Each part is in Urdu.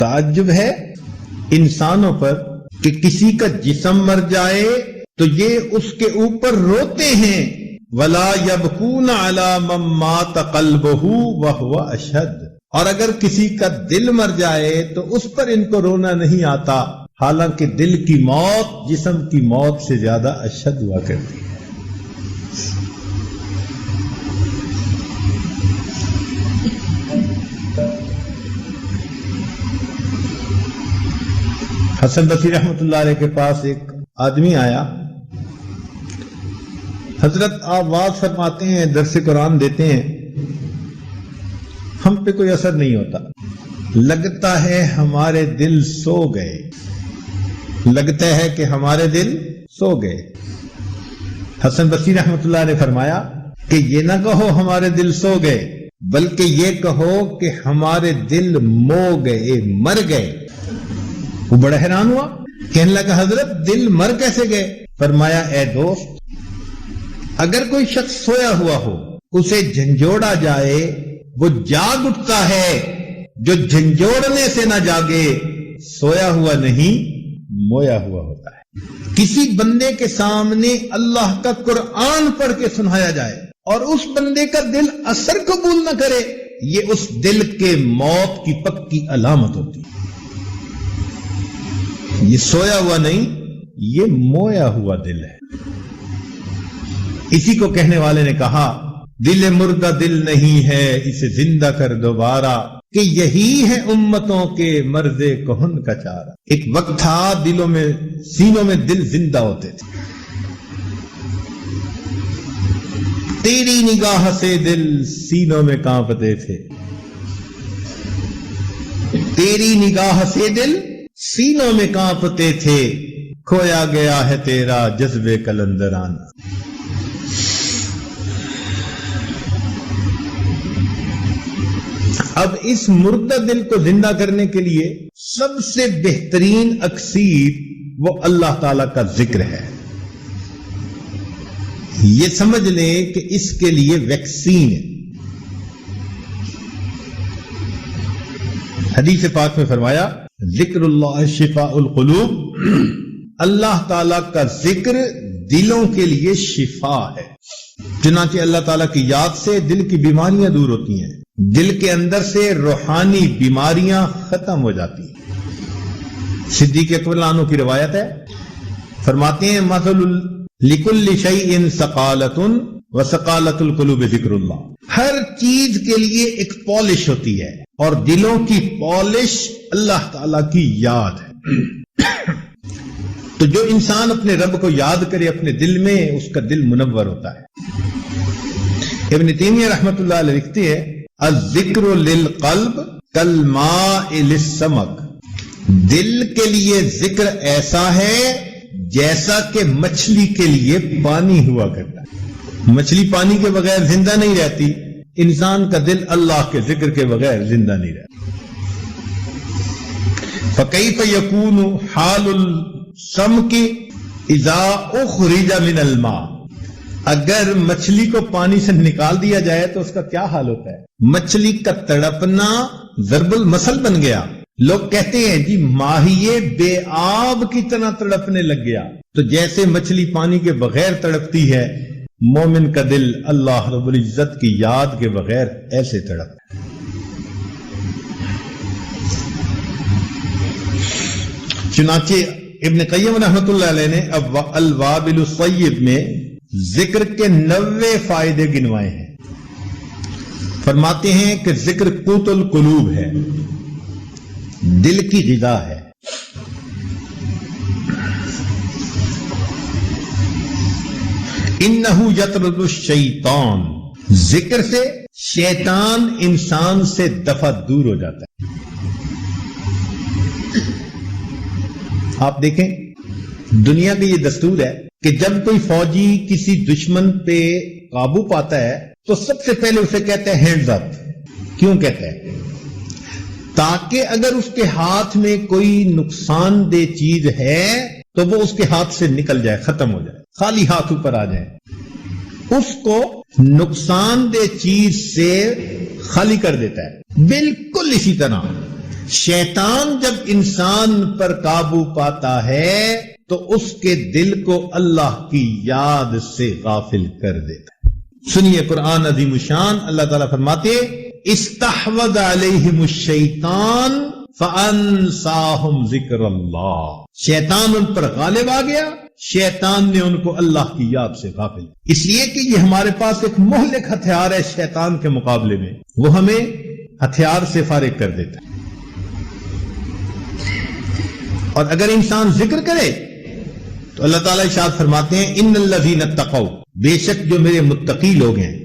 تعجب ہے انسانوں پر کہ کسی کا جسم مر جائے تو یہ اس کے اوپر روتے ہیں، وَلَا يَبْكُونَ عَلَى مَن مَّاتَ قَلْبُهُ وَهُوَ أَشْهَدُ، اور اگر کسی کا دل مر جائے تو اس پر ان کو رونا نہیں آتا، حالانکہ دل کی موت جسم کی موت سے زیادہ اشد ہوا کرتی ہے۔ حسن بصری رحمۃ اللہ علیہ کے پاس ایک آدمی آیا، حضرت آپ واز فرماتے ہیں، درس قرآن دیتے ہیں، ہم پہ کوئی اثر نہیں ہوتا، لگتا ہے ہمارے دل سو گئے، لگتا ہے کہ ہمارے دل سو گئے۔ حسن بصری رحمۃ اللہ نے فرمایا کہ یہ نہ کہو ہمارے دل سو گئے، بلکہ یہ کہو کہ ہمارے دل مو گئے، مر گئے۔ وہ بڑا حیران ہوا، کہنے لگا حضرت دل مر کیسے گئے؟ فرمایا اے دوست، اگر کوئی شخص سویا ہوا ہو، اسے جھنجھوڑا جائے، وہ جاگ اٹھتا ہے، جو جھنجھوڑنے سے نہ جاگے سویا ہوا نہیں مویا ہوا ہوتا ہے۔ کسی بندے کے سامنے اللہ کا قرآن پڑھ کے سنایا جائے اور اس بندے کا دل اثر قبول نہ کرے، یہ اس دل کے موت کی پکی علامت ہوتی ہے۔ یہ سویا ہوا نہیں، یہ مویا ہوا دل ہے۔ اسی کو کہنے والے نے کہا، دل مردہ دل نہیں ہے، اسے زندہ کر دوبارہ، کہ یہی ہے امتوں کے مرض کہن کا چارہ۔ ایک وقت تھا دلوں میں، سینوں میں دل زندہ ہوتے تھے، تیری نگاہ سے دل سینوں میں کانپتے تھے، تیری نگاہ سے دل سینوں میں کانپتے تھے، کھویا گیا ہے تیرا جذبے کلندرانہ۔ اب اس مردہ دل کو زندہ کرنے کے لیے سب سے بہترین اکسیر وہ اللہ تعالی کا ذکر ہے۔ یہ سمجھ لیں کہ اس کے لیے ویکسین ہے۔ حدیث پاک میں فرمایا، ذکر اللہ شفاء القلوب، اللہ تعالی کا ذکر دلوں کے لیے شفا ہے۔ چنانچہ اللہ تعالیٰ کی یاد سے دل کی بیماریاں دور ہوتی ہیں، دل کے اندر سے روحانی بیماریاں ختم ہو جاتی ہیں۔ صدیق اکبر عنہ کی روایت ہے، فرماتے ہیں، مثل لکل شیء ثقالۃ وثقالۃ القلوب ذکر اللہ۔ ہر چیز کے لیے ایک پالش ہوتی ہے، اور دلوں کی پالش اللہ تعالیٰ کی یاد ہے۔ تو جو انسان اپنے رب کو یاد کرے اپنے دل میں، اس کا دل منور ہوتا ہے۔ ابن تیمیہ رحمۃ اللہ علیہ لکھتے ہیں، الذکر للقلب کالماء للسمک، دل کے لیے ذکر ایسا ہے جیسا کہ مچھلی کے لیے پانی ہوا کرتا ہے۔ مچھلی پانی کے بغیر زندہ نہیں رہتی، انسان کا دل اللہ کے ذکر کے بغیر زندہ نہیں رہتا۔ فَكَيْفَ يَكُونُ حَالُ السَّمْكِ إِذَا أُخْرِجَ مِنَ الْمَاءِ، اگر مچھلی کو پانی سے نکال دیا جائے تو اس کا کیا حال ہوتا ہے؟ مچھلی کا تڑپنا ضرب المثل بن گیا۔ لوگ کہتے ہیں جی ماہیے بے آب کی طرح تڑپنے لگ گیا، تو جیسے مچھلی پانی کے بغیر تڑپتی ہے، مومن کا دل اللہ رب العزت کی یاد کے بغیر ایسے تڑپتا ہے۔ چنانچہ ابن قیم رحمۃ اللہ علیہ نے الوابل الصیب میں ذکر کے 90 فائدے گنوائے ہیں۔ فرماتے ہیں کہ ذکر قوت القلوب ہے، دل کی غذا ہے۔ انہ یطرد الشیطان، ذکر سے شیطان انسان سے دفع دور ہو جاتا ہے۔ آپ دیکھیں دنیا کا یہ دستور ہے کہ جب کوئی فوجی کسی دشمن پہ قابو پاتا ہے تو سب سے پہلے اسے کہتا ہے ہینڈز اپ۔ کیوں کہتا ہے؟ تاکہ اگر اس کے ہاتھ میں کوئی نقصان دہ چیز ہے تو وہ اس کے ہاتھ سے نکل جائے، ختم ہو جائے، خالی ہاتھ اوپر آ جائے۔ اس کو نقصان دہ چیز سے خالی کر دیتا ہے۔ بالکل اسی طرح شیطان جب انسان پر قابو پاتا ہے تو اس کے دل کو اللہ کی یاد سے غافل کر دیتا ہے۔ سنیے قرآن عظیم الشان، اللہ تعالیٰ فرماتے استحوذ علیہم الشیطان فانساہم ذکر اللہ، شیطان ان پر غالب آ گیا، شیطان نے ان کو اللہ کی یاد سے غافل، اس لیے کہ یہ ہمارے پاس ایک مہلک ہتھیار ہے شیطان کے مقابلے میں، وہ ہمیں ہتھیار سے فارغ کر دیتا ہے۔ اور اگر انسان ذکر کرے تو اللہ تعالیٰ ارشاد فرماتے ہیں ان الذین اتقوا، بے شک جو میرے متقی لوگ ہیں،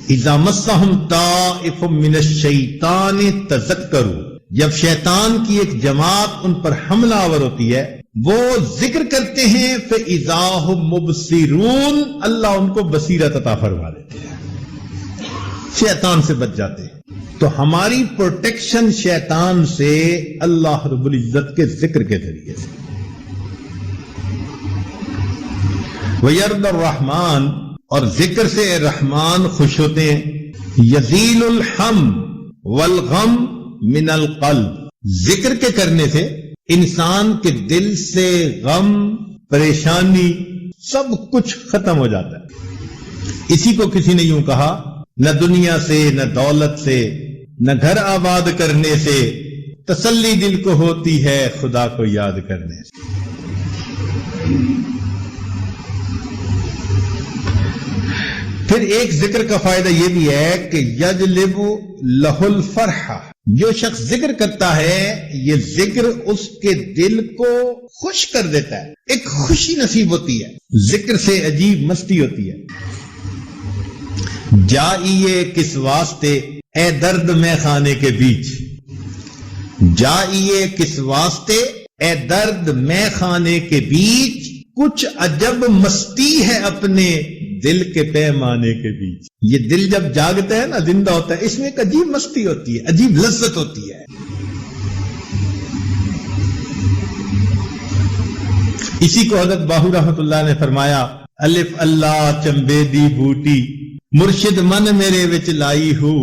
اذا مسہم طائف من الشیطان تذکروا، جب شیطان کی ایک جماعت ان پر حملہ آور ہوتی ہے وہ ذکر کرتے ہیں فاذا ھم مبصرون، اللہ ان کو بصیرت عطا فرما دیتے ہیں، شیطان سے بچ جاتے ہیں۔ تو ہماری پروٹیکشن شیطان سے اللہ رب العزت کے ذکر کے ذریعے سے۔ وَيَرْضَ الرحمن، اور ذکر سے رحمان خوش ہوتے ہیں، یزیل الحم والغم من القلب، ذکر کے کرنے سے انسان کے دل سے غم، پریشانی سب کچھ ختم ہو جاتا ہے۔ اسی کو کسی نے یوں کہا، نہ دنیا سے، نہ دولت سے، نہ گھر آباد کرنے سے تسلی دل کو ہوتی ہے خدا کو یاد کرنے سے۔ پھر ایک ذکر کا فائدہ یہ بھی ہے کہ یجلب لہ الفرح، جو شخص ذکر کرتا ہے یہ ذکر اس کے دل کو خوش کر دیتا ہے، ایک خوشی نصیب ہوتی ہے، ذکر سے عجیب مستی ہوتی ہے۔ جائیے کس واسطے اے درد میں خانے کے بیچ، جائیے کس واسطے اے درد میں خانے کے بیچ، کچھ عجب مستی ہے اپنے دل کے پیمانے کے بیچ۔ یہ دل جب جاگتا ہے نا، زندہ ہوتا ہے، اس میں ایک عجیب مستی ہوتی ہے، عجیب لذت ہوتی ہے۔ اسی کو حضرت باہو رحمت اللہ نے فرمایا، الف اللہ چمبیدی بوٹی مرشد من میرے وچ لائی ہو،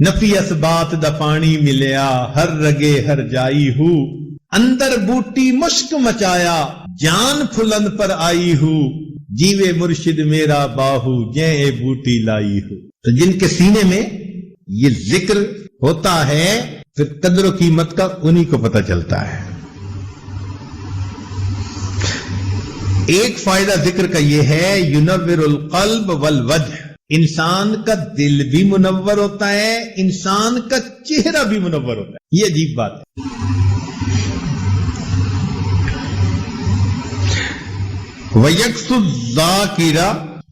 نفی اسبات دا پانی ملیا ہر رگے ہر جائی ہو، اندر بوٹی مشک مچایا جان پھلن پر آئی ہو، جیوے مرشد میرا باہو جے اے بوٹی لائی ہو۔ تو جن کے سینے میں یہ ذکر ہوتا ہے پھر قدر و قیمت کا انہی کو پتہ چلتا ہے۔ ایک فائدہ ذکر کا یہ ہے، ینور القلب والوجہ، انسان کا دل بھی منور ہوتا ہے، انسان کا چہرہ بھی منور ہوتا ہے، یہ عجیب بات ہے۔ وَيَكْسُ الذَّاكِرَ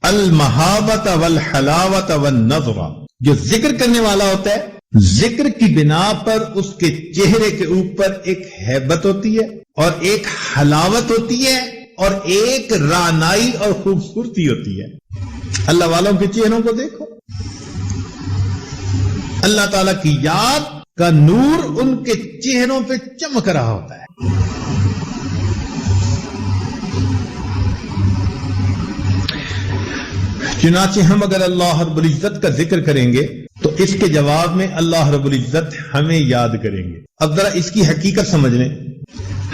الْمَحَابَةَ وَالْحَلَاوَةَ وَالنَّظْرَ، جو ذکر کرنے والا ہوتا ہے ذکر کی بنا پر اس کے چہرے کے اوپر ایک ہیبت ہوتی ہے اور ایک حلاوت ہوتی ہے اور ایک رعنائی اور خوبصورتی ہوتی ہے۔ اللہ والوں کے چہروں کو دیکھو، اللہ تعالیٰ کی یاد کا نور ان کے چہروں پہ چمک رہا ہوتا ہے۔ چنانچہ ہم اگر اللہ رب العزت کا ذکر کریں گے تو اس کے جواب میں اللہ رب العزت ہمیں یاد کریں گے۔ اب ذرا اس کی حقیقت سمجھ لیں،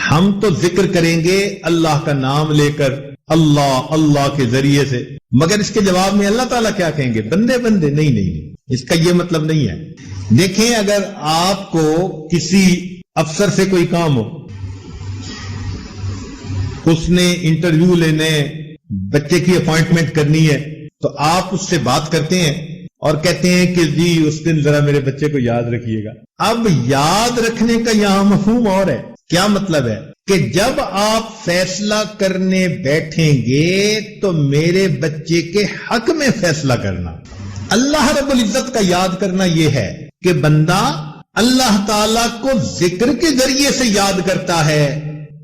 ہم تو ذکر کریں گے اللہ کا نام لے کر، اللہ کے ذریعے سے، مگر اس کے جواب میں اللہ تعالیٰ کیا کہیں گے؟ بندے بندے، نہیں، اس کا یہ مطلب نہیں ہے۔ دیکھیں، اگر آپ کو کسی افسر سے کوئی کام ہو، اس نے انٹرویو لینے، بچے کی اپوائنٹمنٹ کرنی ہے، تو آپ اس سے بات کرتے ہیں اور کہتے ہیں کہ جی اس دن ذرا میرے بچے کو یاد رکھیے گا۔ اب یاد رکھنے کا یہاں مفہوم اور ہے، کیا مطلب ہے کہ جب آپ فیصلہ کرنے بیٹھیں گے تو میرے بچے کے حق میں فیصلہ کرنا۔ اللہ رب العزت کا یاد کرنا یہ ہے کہ بندہ اللہ تعالیٰ کو ذکر کے ذریعے سے یاد کرتا ہے،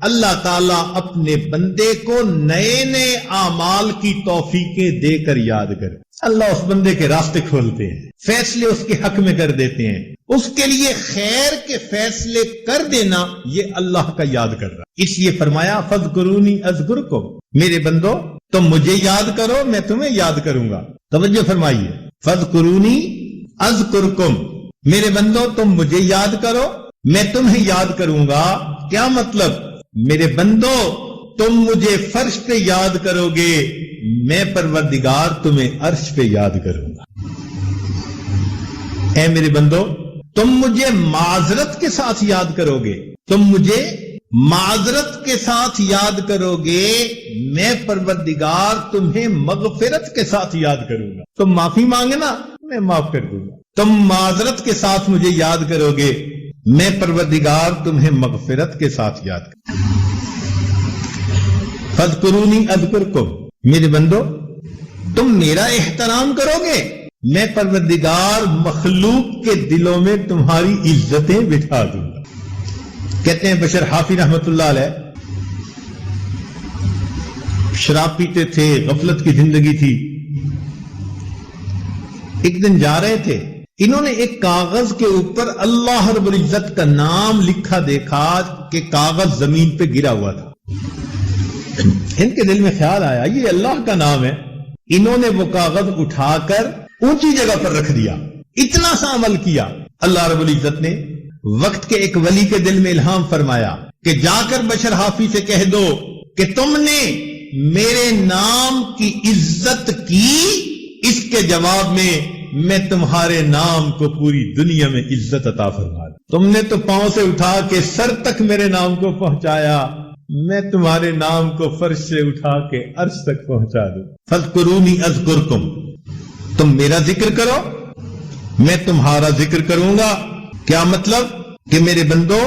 اللہ تعالیٰ اپنے بندے کو نئے نئے اعمال کی توفیقیں دے کر یاد کرے، اللہ اس بندے کے راستے کھولتے ہیں، فیصلے اس کے حق میں کر دیتے ہیں، اس کے لیے خیر کے فیصلے کر دینا، یہ اللہ کا یاد کر رہا۔ اس لیے فرمایا فَاذْكُرُونِي أَذْكُرْكُمْ، میرے بندو تم مجھے یاد کرو میں تمہیں یاد کروں گا۔ توجہ فرمائیے، فَاذْكُرُونِي أَذْكُرْكُمْ، میرے بندو تم مجھے یاد کرو میں تمہیں یاد کروں گا. کیا مطلب؟ میرے بندو تم مجھے فرش پہ یاد کرو گے، میں پروردگار تمہیں عرش پہ یاد کروں گا. اے میرے بندو تم مجھے معذرت کے ساتھ یاد کرو گے، تم مجھے معذرت کے ساتھ یاد کرو گے، میں پروردگار تمہیں مغفرت کے ساتھ یاد کروں گا. تم معافی مانگے نا، میں معاف کر دوں گا. تم معذرت کے ساتھ مجھے یاد کرو گے، میں پروردگار تمہیں مغفرت کے ساتھ یاد کروں گا. فاذکرونی اذکرکم، میرے بندو تم میرا احترام کرو گے، میں پروردگار مخلوق کے دلوں میں تمہاری عزتیں بٹھا دوں گا. کہتے ہیں بشر حافی رحمت اللہ علیہ شراب پیتے تھے، غفلت کی زندگی تھی. ایک دن جا رہے تھے، انہوں نے ایک کاغذ کے اوپر اللہ رب العزت کا نام لکھا دیکھا کہ کاغذ زمین پہ گرا ہوا تھا. ان کے دل میں خیال آیا یہ اللہ کا نام ہے. انہوں نے وہ کاغذ اٹھا کر اونچی جگہ پر رکھ دیا. اتنا سا عمل کیا. اللہ رب العزت نے وقت کے ایک ولی کے دل میں الہام فرمایا کہ جا کر بشر حافی سے کہہ دو کہ تم نے میرے نام کی عزت کی، اس کے جواب میں تمہارے نام کو پوری دنیا میں عزت عطا فرما دوں. تم نے تو پاؤں سے اٹھا کے سر تک میرے نام کو پہنچایا، میں تمہارے نام کو فرش سے اٹھا کے عرش تک پہنچا دوں. فاذکرونی اذکرکم، تم میرا ذکر کرو میں تمہارا ذکر کروں گا. کیا مطلب؟ کہ میرے بندو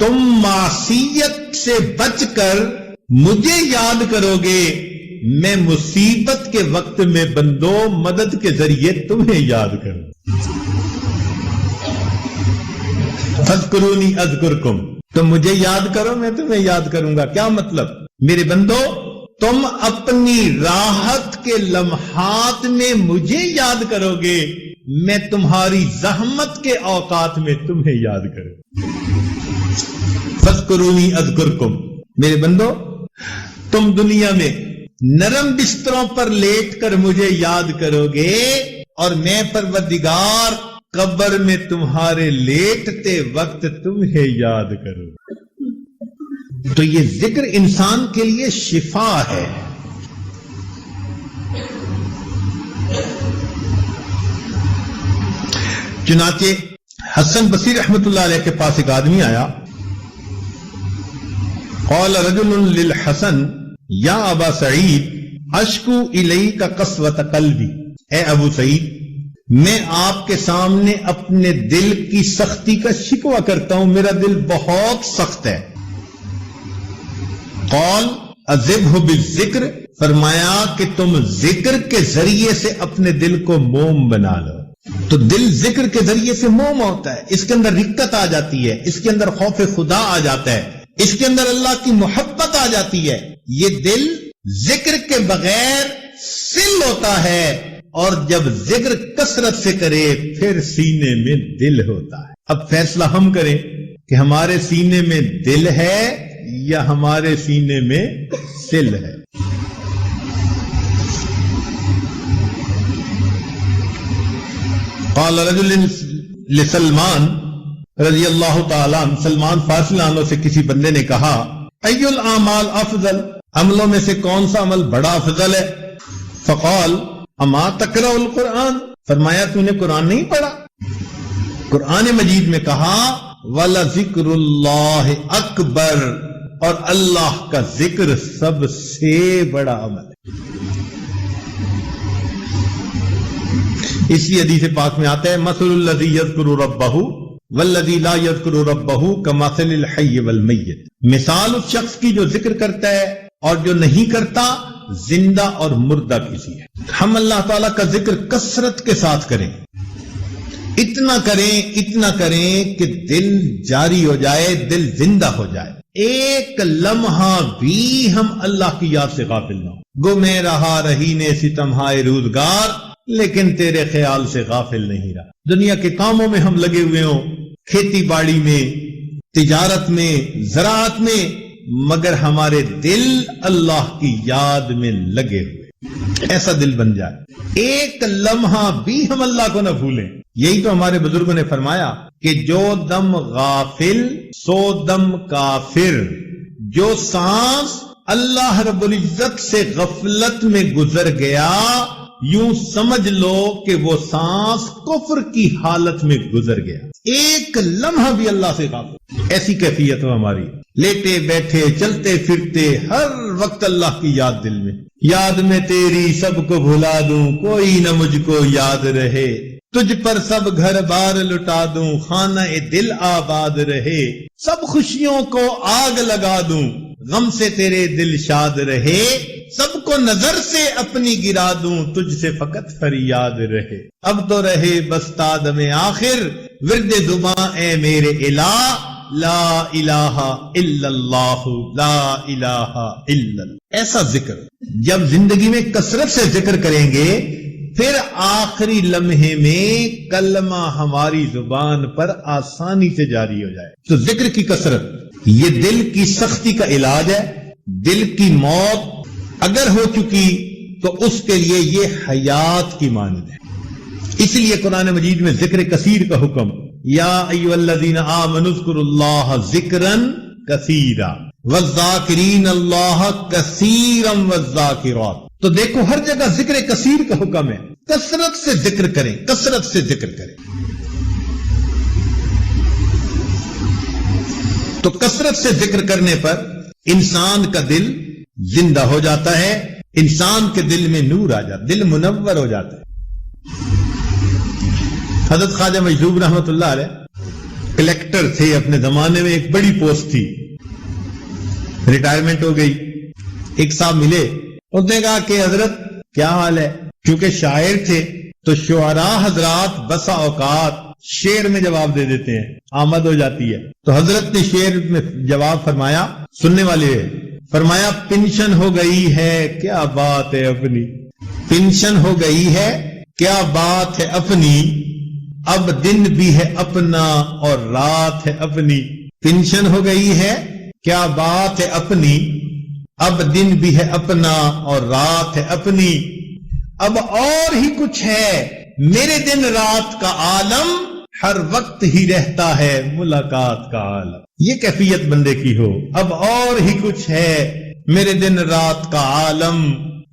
تم معصیت سے بچ کر مجھے یاد کرو گے، میں مصیبت کے وقت میں بندو مدد کے ذریعے تمہیں یاد کروں. فاذکرونی اذکرکم، تم مجھے یاد کرو میں تمہیں یاد کروں گا. کیا مطلب؟ میرے بندو تم اپنی راحت کے لمحات میں مجھے یاد کرو گے، میں تمہاری زحمت کے اوقات میں تمہیں یاد کروں. فاذکرونی اذکرکم، میرے بندو تم دنیا میں نرم بستروں پر لیٹ کر مجھے یاد کرو گے اور میں پروردگار قبر میں تمہارے لیٹتے وقت تمہیں یاد کروں. تو یہ ذکر انسان کے لیے شفا ہے. چنانچہ حسن بصری رحمت اللہ علیہ کے پاس ایک آدمی آیا. قال رجل للحسن یا ابا سعید اشکو الیک قسوۃ قلبی، اے ابو سعید میں آپ کے سامنے اپنے دل کی سختی کا شکوہ کرتا ہوں، میرا دل بہت سخت ہے. قال اذبہ بالذکر، فرمایا کہ تم ذکر کے ذریعے سے اپنے دل کو موم بنا لو. تو دل ذکر کے ذریعے سے موم ہوتا ہے، اس کے اندر رقت آ جاتی ہے، اس کے اندر خوف خدا آ جاتا ہے، اس کے اندر اللہ کی محبت آ جاتی ہے. یہ دل ذکر کے بغیر سل ہوتا ہے، اور جب ذکر کثرت سے کرے پھر سینے میں دل ہوتا ہے. اب فیصلہ ہم کریں کہ ہمارے سینے میں دل ہے یا ہمارے سینے میں سل ہے. قال رجل لسلمان رضی اللہ تعالیٰ عنہ، سلمان فارسی عنہ سے کسی بندے نے کہا ای الاعمال افضل، عملوں میں سے کون سا عمل بڑا افضل ہے؟ فقال اما تقرأ القرآن، فرمایا تو نے قرآن نہیں پڑھا؟ قرآن مجید میں کہا وَلَذِكْرُ اللَّهِ اکبر، اور اللہ کا ذکر سب سے بڑا عمل ہے. اسی حدیث پاک میں آتا ہے مثل الذی یذکر ربہ والذی لا یذکر ربہ کمثل الحی والمیت، مثال اس شخص کی جو ذکر کرتا ہے اور جو نہیں کرتا زندہ اور مردہ کسی ہے. ہم اللہ تعالیٰ کا ذکر کثرت کے ساتھ کریں، اتنا کریں کہ دل جاری ہو جائے، دل زندہ ہو جائے. ایک لمحہ بھی ہم اللہ کی یاد سے غافل نہ ہو. گو میں رہا رہی نے ستمہائے روزگار، لیکن تیرے خیال سے غافل نہیں رہا. دنیا کے کاموں میں ہم لگے ہوئے ہوں، کھیتی باڑی میں، تجارت میں، زراعت میں، مگر ہمارے دل اللہ کی یاد میں لگے ہوئے. ایسا دل بن جائے، ایک لمحہ بھی ہم اللہ کو نہ بھولیں. یہی تو ہمارے بزرگوں نے فرمایا کہ جو دم غافل سو دم کافر، جو سانس اللہ رب العزت سے غفلت میں گزر گیا یوں سمجھ لو کہ وہ سانس کفر کی حالت میں گزر گیا، ایک لمحہ بھی اللہ سے غافل۔ ایسی کیفیت ہو ہماری، لیٹے بیٹھے چلتے پھرتے ہر وقت اللہ کی یاد دل میں، یاد میں تیری سب کو بھلا دوں کوئی نہ مجھ کو یاد رہے، تجھ پر سب گھر بار لٹا دوں خانہ دل آباد رہے، سب خوشیوں کو آگ لگا دوں غم سے تیرے دل شاد رہے، سب کو نظر سے اپنی گرا دوں تجھ سے فقط فریاد رہے، اب تو رہے بس تا دم آخر ورد زباں اے میرے الہ، لا الہ الا اللہ لا الہ الا اللہ۔ ایسا ذکر جب زندگی میں کثرت سے ذکر کریں گے پھر آخری لمحے میں کلمہ ہماری زبان پر آسانی سے جاری ہو جائے۔ تو ذکر کی کثرت یہ دل کی سختی کا علاج ہے۔ دل کی موت اگر ہو چکی تو اس کے لیے یہ حیات کی مانند ہے۔ اس لیے قرآن مجید میں ذکر کثیر کا حکم، یا ایھا الذین آمنوا اذکروا اللہ ذکرا کثیرا والذاکرین اللہ کثیرا والذاکرات۔ تو دیکھو ہر جگہ ذکر کثیر کا حکم ہے، کثرت سے ذکر کریں، کثرت سے ذکر کریں۔ تو کثرت سے ذکر کرنے پر انسان کا دل زندہ ہو جاتا ہے، انسان کے دل میں نور آ جاتا ہے، دل منور ہو جاتا ہے۔ حضرت خواجہ مجذوب رحمۃ اللہ علیہ کلیکٹر تھے اپنے زمانے میں، ایک بڑی پوسٹ تھی، ریٹائرمنٹ ہو گئی۔ ایک صاحب ملے، اس نے کہا کہ حضرت کیا حال ہے؟ کیونکہ شاعر تھے تو شعراء حضرات بسا اوقات شعر میں جواب دے دیتے ہیں، آمد ہو جاتی ہے۔ تو حضرت نے شعر میں جواب فرمایا، سننے والے فرمایا، پینشن ہو گئی ہے کیا بات ہے اپنی، پینشن ہو گئی ہے کیا بات ہے اپنی، اب دن بھی ہے اپنا اور رات ہے اپنی، پینشن ہو گئی ہے کیا بات ہے اپنی، اب دن بھی ہے اپنا اور رات ہے اپنی، اب اور ہی کچھ ہے میرے دن رات کا عالم، ہر وقت ہی رہتا ہے ملاقات کا عالم۔ یہ کیفیت بندے کی ہو، اب اور ہی کچھ ہے میرے دن رات کا عالم،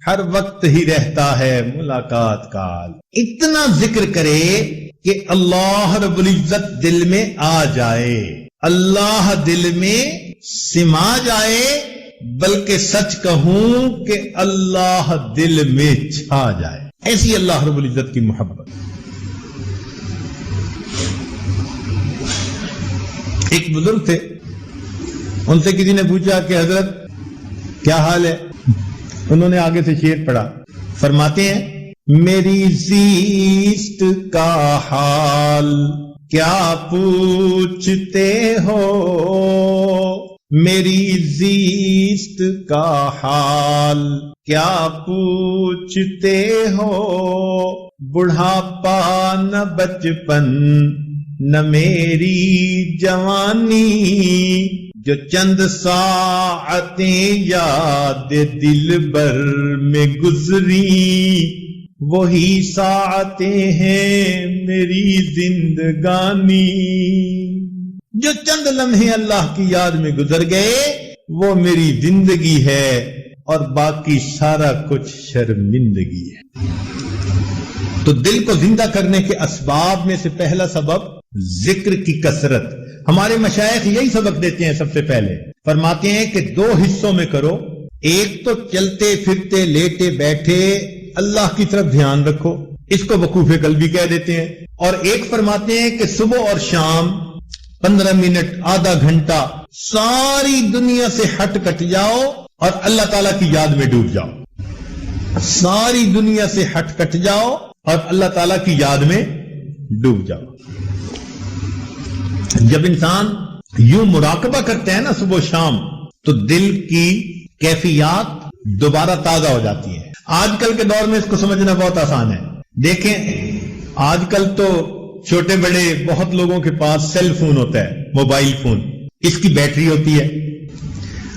ہر وقت ہی رہتا ہے ملاقات کا عالم۔ اتنا ذکر کرے کہ اللہ رب العزت دل میں آ جائے، اللہ دل میں سما جائے، بلکہ سچ کہوں کہ اللہ دل میں چھا جائے۔ ایسی اللہ رب العزت کی محبت۔ ایک بزرگ تھے، ان سے کسی نے پوچھا کہ حضرت کیا حال ہے؟ انہوں نے آگے سے شعر پڑھا، فرماتے ہیں، میری زیست کا حال کیا پوچھتے ہو، میری زیست کا حال کیا پوچھتے ہو، بڑھاپا نہ بچپن نہ میری جوانی، جو چند ساعتیں یاد دل بر میں گزری، وہی ساعتیں ہیں میری زندگانی، جو چند لمحے اللہ کی یاد میں گزر گئے وہ میری زندگی ہے، اور باقی سارا کچھ شرمندگی ہے۔ تو دل کو زندہ کرنے کے اسباب میں سے پہلا سبب ذکر کی کثرت۔ ہمارے مشائخ یہی سبق دیتے ہیں، سب سے پہلے فرماتے ہیں کہ 2 حصوں میں کرو، ایک تو چلتے پھرتے لیٹے بیٹھے اللہ کی طرف دھیان رکھو، اس کو وقوف قلبی کہہ دیتے ہیں، اور ایک فرماتے ہیں کہ صبح اور شام 15 منٹ آدھا گھنٹہ ساری دنیا سے ہٹ کٹ جاؤ اور اللہ تعالیٰ کی یاد میں ڈوب جاؤ، ساری دنیا سے ہٹ کٹ جاؤ اور اللہ تعالیٰ کی یاد میں ڈوب جاؤ۔ جب انسان یوں مراقبہ کرتا ہے نا صبح و شام، تو دل کی کیفیات دوبارہ تازہ ہو جاتی ہیں۔ آج کل کے دور میں اس کو سمجھنا بہت آسان ہے۔ دیکھیں آج کل تو چھوٹے بڑے بہت لوگوں کے پاس سیل فون ہوتا ہے، موبائل فون، اس کی بیٹری ہوتی ہے۔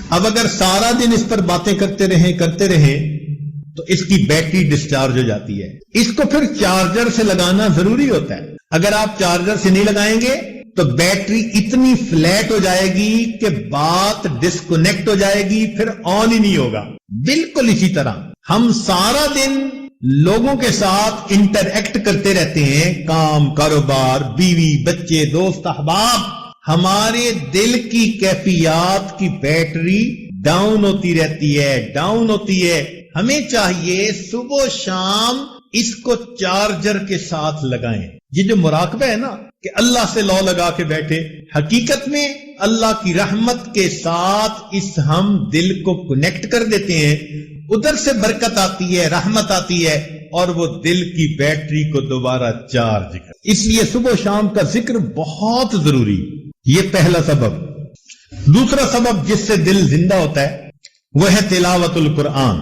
اب اگر سارا دن اس پر باتیں کرتے رہیں تو اس کی بیٹری ڈسچارج ہو جاتی ہے۔ اس کو پھر چارجر سے لگانا ضروری ہوتا ہے۔ اگر آپ چارجر سے نہیں لگائیں گے تو بیٹری اتنی فلیٹ ہو جائے گی کہ بات ڈسکنیکٹ ہو جائے گی، پھر آن ہی نہیں ہوگا۔ بالکل اسی طرح ہم سارا دن لوگوں کے ساتھ انٹریکٹ کرتے رہتے ہیں، کام، کاروبار، بیوی، بچے، دوست، احباب، ہمارے دل کی کیفیات کی بیٹری ڈاؤن ہوتی رہتی ہے، ڈاؤن ہوتی ہے۔ ہمیں چاہیے صبح و شام اس کو چارجر کے ساتھ لگائیں۔ یہ جو مراقبہ ہے نا کہ اللہ سے لو لگا کے بیٹھے، حقیقت میں اللہ کی رحمت کے ساتھ اس ہم دل کو کنیکٹ کر دیتے ہیں، ادھر سے برکت آتی ہے، رحمت آتی ہے، اور وہ دل کی بیٹری کو دوبارہ چارج کر۔ اس لیے صبح و شام کا ذکر بہت ضروری، یہ پہلا سبب۔ دوسرا سبب جس سے دل زندہ ہوتا ہے وہ ہے تلاوت القرآن۔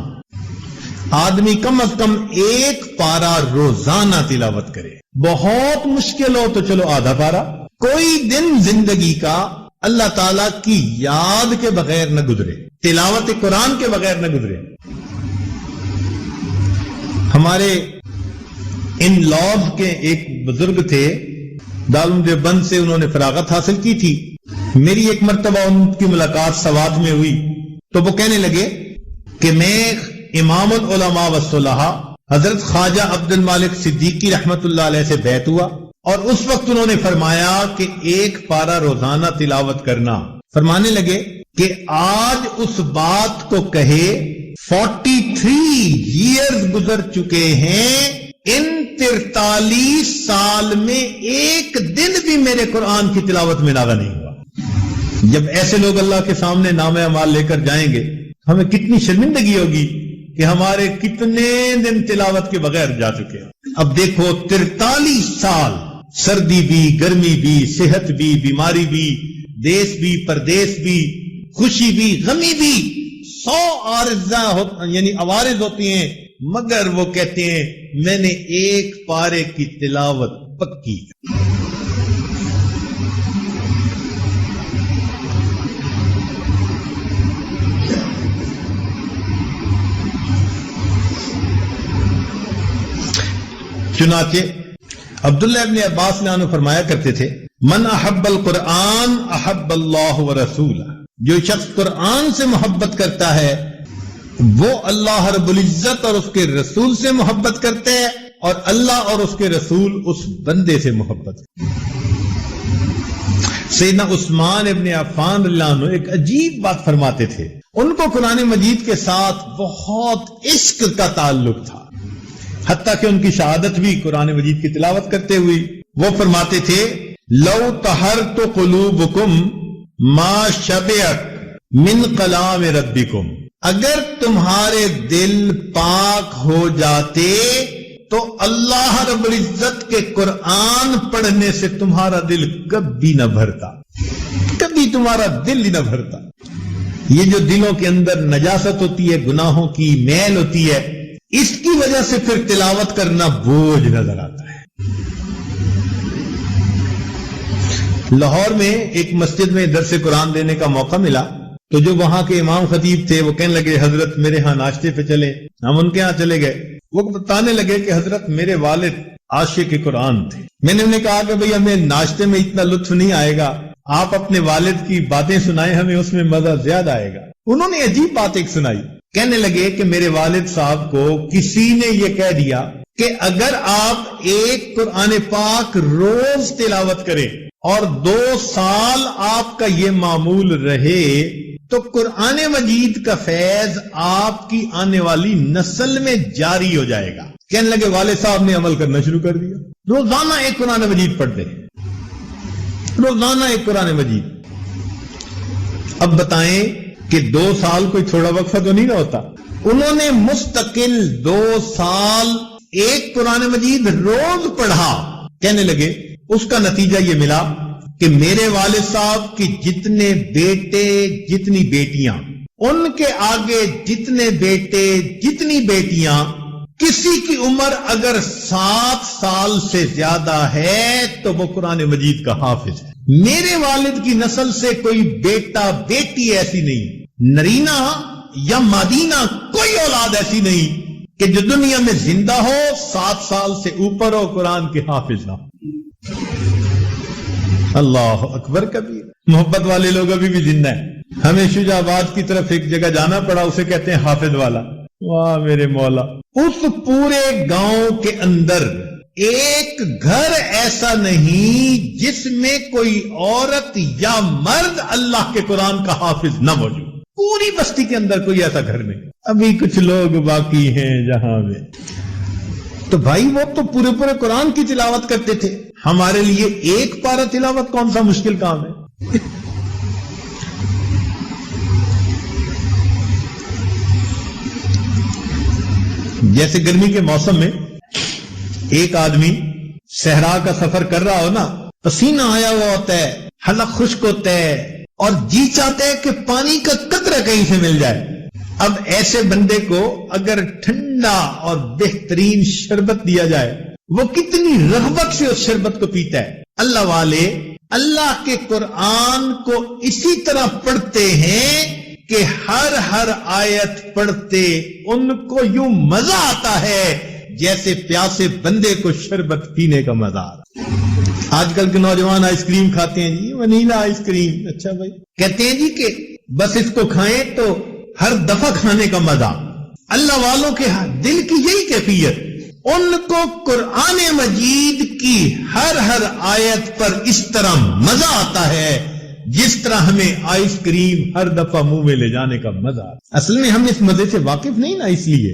آدمی کم از کم 1 پارہ روزانہ تلاوت کرے، بہت مشکل ہو تو چلو آدھا پارہ۔ کوئی دن زندگی کا اللہ تعالی کی یاد کے بغیر نہ گزرے، تلاوت قرآن کے بغیر نہ گزرے۔ ہمارے ان لاز کے ایک بزرگ تھے، دارالعلوم دیوبند سے انہوں نے فراغت حاصل کی تھی۔ میری ایک مرتبہ ان کی ملاقات سوات میں ہوئی تو وہ کہنے لگے کہ میں امام العلماء والصلحاء حضرت خواجہ عبد المالک صدیقی رحمت اللہ علیہ سے بیعت ہوا، اور اس وقت انہوں نے فرمایا کہ 1 پارہ روزانہ تلاوت کرنا۔ فرمانے لگے کہ آج اس بات کو کہے 43 ایئرز گزر چکے ہیں، ان 43 سال میں ایک دن بھی میرے قرآن کی تلاوت میں ناغہ نہیں ہوا۔ جب ایسے لوگ اللہ کے سامنے نامہ اعمال لے کر جائیں گے، ہمیں کتنی شرمندگی ہوگی کہ ہمارے کتنے دن تلاوت کے بغیر جا چکے ہیں۔ اب دیکھو 43 سال، سردی بھی، گرمی بھی، صحت بھی، بیماری بھی، دیس بھی، پردیس بھی، خوشی بھی، غمی بھی، 100 عوارض ہوتی ہیں، مگر وہ کہتے ہیں میں نے 1 پارے کی تلاوت پکی۔ چنانچہ عبداللہ ابن عباس عنہ فرمایا کرتے تھے، من احب القرآن احب اللہ ورسولہ، جو شخص قرآن سے محبت کرتا ہے وہ اللہ رب العزت اور اس کے رسول سے محبت کرتا ہے، اور اللہ اور اس کے رسول اس بندے سے محبت کرتے ہیں۔ سیدنا عثمان ابن عفان رضی اللہ عنہ ایک عجیب بات فرماتے تھے، ان کو قرآن مجید کے ساتھ بہت عشق کا تعلق تھا، حتیٰ کہ ان کی شہادت بھی قرآن مجید کی تلاوت کرتے ہوئی۔ وہ فرماتے تھے لو طہرت قلوبکم ما شبعت من کلام ربکم، اگر تمہارے دل پاک ہو جاتے تو اللہ رب العزت کے قرآن پڑھنے سے تمہارا دل کبھی نہ بھرتا، کبھی تمہارا دل ہی نہ بھرتا۔ یہ جو دلوں کے اندر نجاست ہوتی ہے، گناہوں کی میل ہوتی ہے، اس کی وجہ سے پھر تلاوت کرنا بوجھ نظر آتا ہے۔ لاہور میں ایک مسجد میں درس قرآن دینے کا موقع ملا تو جو وہاں کے امام خطیب تھے وہ کہنے لگے حضرت میرے ہاں ناشتے پہ چلے۔ ہم ان کے ہاں چلے گئے، وہ بتانے لگے کہ حضرت میرے والد عاشق قرآن تھے۔ میں نے انہیں کہا کہ بھئی ہمیں ناشتے میں اتنا لطف نہیں آئے گا، آپ اپنے والد کی باتیں سنائیں، ہمیں اس میں مزہ زیادہ آئے گا۔ انہوں نے عجیب بات ایک سنائی، کہنے لگے کہ میرے والد صاحب کو کسی نے یہ کہہ دیا کہ اگر آپ 1 قرآن پاک روز تلاوت کریں اور 2 سال آپ کا یہ معمول رہے تو قرآن مجید کا فیض آپ کی آنے والی نسل میں جاری ہو جائے گا۔ کہنے لگے والد صاحب نے عمل کرنا شروع کر دیا، روزانہ 1 قرآن مجید پڑھتے ہیں، روزانہ 1 قرآن مجید۔ اب بتائیں کہ 2 سال کوئی تھوڑا وقفہ تو نہیں نہ ہوتا، انہوں نے مستقل 2 سال 1 قرآن مجید روز پڑھا۔ کہنے لگے اس کا نتیجہ یہ ملا کہ میرے والد صاحب کی جتنے بیٹے جتنی بیٹیاں، ان کے آگے جتنے بیٹے جتنی بیٹیاں، کسی کی عمر اگر 7 سال سے زیادہ ہے تو وہ قرآن مجید کا حافظ ہے۔ میرے والد کی نسل سے کوئی بیٹا بیٹی ایسی نہیں، نرینہ یا مادینہ کوئی اولاد ایسی نہیں کہ جو دنیا میں زندہ ہو 7 سال سے اوپر ہو، قرآن کے حافظ نہ ہو۔ اللہ اکبر کبیر. محبت والے لوگ ابھی بھی زندہ ہیں. ہمیں شجاع آباد کی طرف ایک جگہ جانا پڑا, اسے کہتے ہیں حافظ والا. واہ میرے مولا, اس پورے گاؤں کے اندر ایک گھر ایسا نہیں جس میں کوئی عورت یا مرد اللہ کے قرآن کا حافظ نہ موجود. پوری بستی کے اندر کوئی ایسا گھر نہیں. ابھی کچھ لوگ باقی ہیں جہاں میں. تو بھائی وہ تو پورے قرآن کی تلاوت کرتے تھے. ہمارے لیے ایک پارہ تلاوت کون سا مشکل کام ہے. جیسے گرمی کے موسم میں ایک آدمی صحرا کا سفر کر رہا ہو نا, پسینہ آیا ہوا ہوتا ہے, حلق خشک ہوتا ہے, اور جی چاہتا ہے کہ پانی کا قطرہ کہیں سے مل جائے. اب ایسے بندے کو اگر ٹھنڈا اور بہترین شربت دیا جائے, وہ کتنی رغبت سے اس شربت کو پیتا ہے. اللہ والے اللہ کے قرآن کو اسی طرح پڑھتے ہیں کہ ہر آیت پڑھتے ان کو یوں مزہ آتا ہے جیسے پیاسے بندے کو شربت پینے کا مزہ آتا ہے. آج کل کے نوجوان آئس کریم کھاتے ہیں جی, ونیلا آئس کریم. اچھا بھائی, کہتے ہیں جی کہ بس اس کو کھائیں تو ہر دفعہ کھانے کا مزہ. اللہ والوں کے دل کی یہی کیفیت. ان کو قرآن مجید کی ہر آیت پر اس طرح مزہ آتا ہے جس طرح ہمیں آئس کریم ہر دفعہ منہ میں لے جانے کا مزہ آتا ہے. اصل میں ہم اس مزے سے واقف نہیں نا, اس لیے,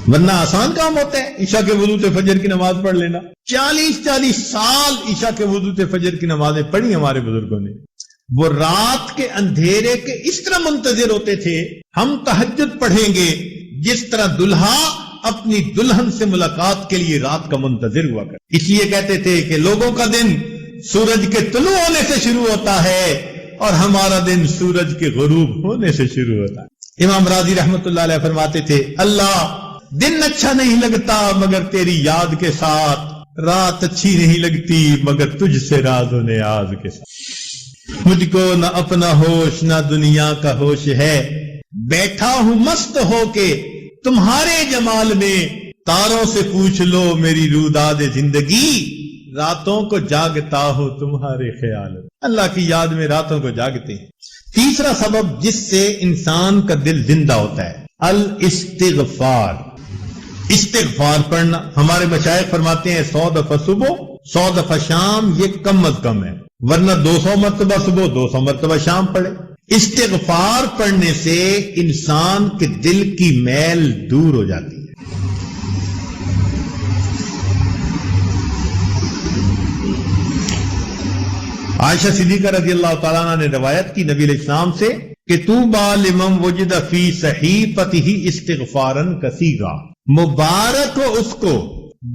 ورنہ آسان کام ہوتا ہے عشاء کے وضو سے فجر کی نماز پڑھ لینا. 40 سال عشاء کے وضو سے فجر کی نمازیں پڑھی ہمارے بزرگوں نے. وہ رات کے اندھیرے کے اس طرح منتظر ہوتے تھے, ہم تہجد پڑھیں گے جس طرح دلہا اپنی دلہن سے ملاقات کے لیے رات کا منتظر ہوا کر. اس لیے کہتے تھے کہ لوگوں کا دن سورج کے طلوع ہونے سے شروع ہوتا ہے اور ہمارا دن سورج کے غروب ہونے سے شروع ہوتا ہے. امام راضی رحمت اللہ علیہ فرماتے تھے, اللہ دن اچھا نہیں لگتا مگر تیری یاد کے ساتھ, رات اچھی نہیں لگتی مگر تجھ سے راز و نیاز کے ساتھ. مجھ کو نہ اپنا ہوش نہ دنیا کا ہوش ہے, بیٹھا ہوں مست ہو کے تمہارے جمال میں, تاروں سے پوچھ لو میری روداد زندگی, راتوں کو جاگتا ہو تمہارے خیال. اللہ کی یاد میں راتوں کو جاگتے ہیں. تیسرا سبب جس سے انسان کا دل زندہ ہوتا ہے, الاستغفار. استغفار پڑھنا. ہمارے مشائخ فرماتے ہیں 100 دفعہ صبح 100 دفعہ شام یہ کم از کم ہے, ورنہ 200 مرتبہ صبح 200 مرتبہ شام پڑھے. استغفار پڑھنے سے انسان کے دل کی میل دور ہو جاتی ہے. عائشہ صدیقہ رضی اللہ تعالیٰ عنہ نے روایت کی نبی علیہ السلام سے کہ طوبی لمن وجد فی صحیفتہ استغفارا کثیرا, مبارک ہو اس کو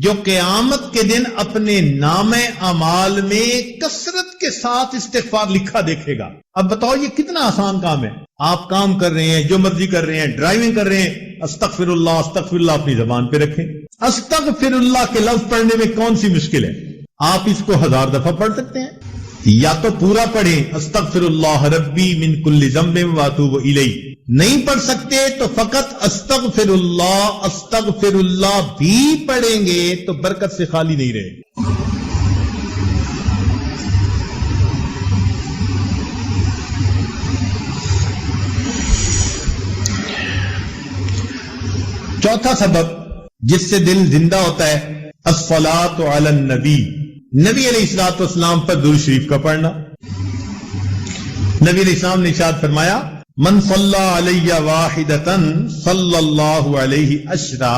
جو قیامت کے دن اپنے نام اعمال میں کثرت کے ساتھ استغفار لکھا دیکھے گا. اب بتاؤ یہ کتنا آسان کام ہے. آپ کام کر رہے ہیں, جو مرضی کر رہے ہیں, ڈرائیونگ کر رہے ہیں, استغفر اللہ اپنی زبان پہ رکھیں. استغفر اللہ کے لفظ پڑھنے میں کون سی مشکل ہے. آپ اس کو 1000 دفعہ پڑھ سکتے ہیں, یا تو پورا پڑھیں استغفر اللہ ربی من کل ذنب واتوب الیہ. نہیں پڑھ سکتے تو فقط استغفر اللہ بھی پڑھیں گے تو برکت سے خالی نہیں رہے گی. چوتھا سبب جس سے دل زندہ ہوتا ہے الصلاۃ علی النبی, نبی علیہ الصلوۃ والسلام پر درود شریف کا پڑھنا. نبی علیہ السلام نے ارشاد فرمایا من صلی علی واحدۃ صلی اللہ علیہ عشرا,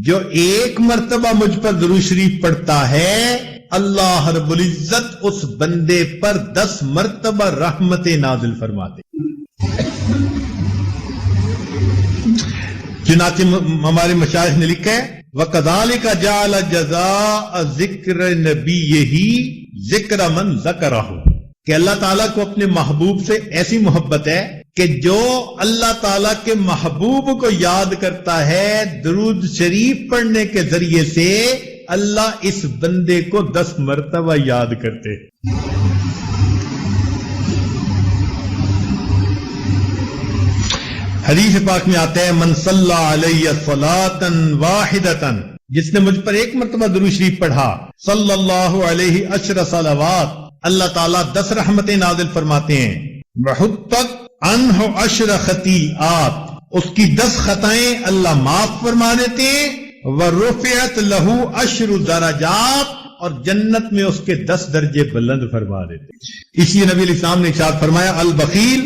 جو ایک مرتبہ مجھ پر درود شریف پڑھتا ہے اللہ رب العزت اس بندے پر 10 مرتبہ رحمت نازل فرماتے. چنانچہ ہمارے مشائخ نے لکھا ہے وَكَذَلِكَ جَعَلَ جَزَاءَ ذِكْرِ نَبِيِّهِ ذِكْرَ مَنْ ذَكَرَهُ, کہ اللہ تعالیٰ کو اپنے محبوب سے ایسی محبت ہے کہ جو اللہ تعالیٰ کے محبوب کو یاد کرتا ہے درود شریف پڑھنے کے ذریعے سے اللہ اس بندے کو 10 مرتبہ یاد کرتے. حدیث پاک میں آتا ہے من صلی علیہ صلاۃ واحدۃ, جس نے مجھ پر ایک مرتبہ درود شریف پڑھا صلی اللہ علیہ 10 صلوات, اللہ تعالیٰ 10 رحمتیں نازل فرماتے ہیں. وحطت عنہ 10 خطیئات، اس کی 10 خطائیں اللہ معاف فرما دیتے ہیں. ورفعت لہ 10 درجات، اور جنت میں اس کے 10 درجے بلند فرما دیتے ہیں. اسی نبی علیہ السلام نے ارشاد فرمایا البخیل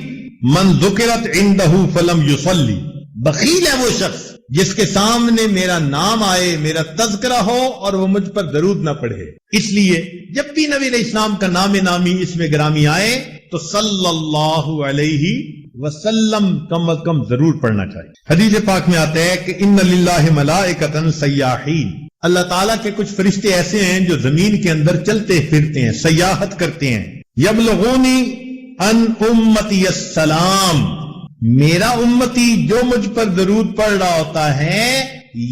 من ذکرت عندہ فلم یصلی، بخیل ہے وہ شخص جس کے سامنے میرا نام آئے، میرا تذکرہ ہو اور وہ مجھ پر درود نہ پڑھے. اس لیے جب بھی نبی علیہ السلام کا نام نامی اس میں گرامی آئے تو صلی اللہ علیہ وسلم کم از کم ضرور پڑھنا چاہیے. حدیث پاک میں آتا ہے کہ ان للہ ملائکۃ سیاحین، اللہ تعالیٰ کے کچھ فرشتے ایسے ہیں جو زمین کے اندر چلتے پھرتے ہیں، سیاحت کرتے ہیں. یبلغونی ان امتی السلام، میرا امتی جو مجھ پر درود پڑھ رہا ہوتا ہے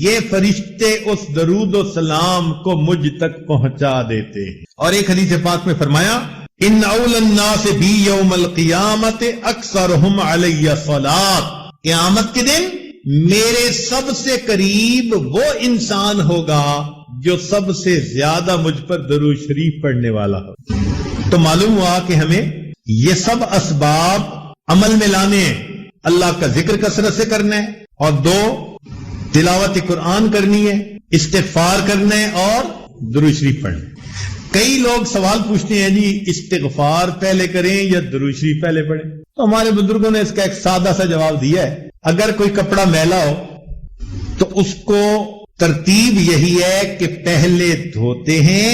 یہ فرشتے اس درود و سلام کو مجھ تک پہنچا دیتے ہیں. اور ایک حدیث پاک میں فرمایا ان اول الناس بی یوم القیامت اکثرہم علی صلاۃ، قیامت کے دن میرے سب سے قریب وہ انسان ہوگا جو سب سے زیادہ مجھ پر درود شریف پڑھنے والا ہو. تو معلوم ہوا کہ ہمیں یہ سب اسباب عمل میں لانے ہیں. اللہ کا ذکر کثرت سے کرنا ہے، اور 2 تلاوت قرآن کرنی ہے، استغفار کرنا ہے، اور درود شریف پڑھنا ہے. کئی لوگ سوال پوچھتے ہیں جی استغفار پہلے کریں یا درود شریف پہلے پڑھیں؟ تو ہمارے بزرگوں نے اس کا ایک سادہ سا جواب دیا ہے. اگر کوئی کپڑا میلا ہو تو اس کو ترتیب یہی ہے کہ پہلے دھوتے ہیں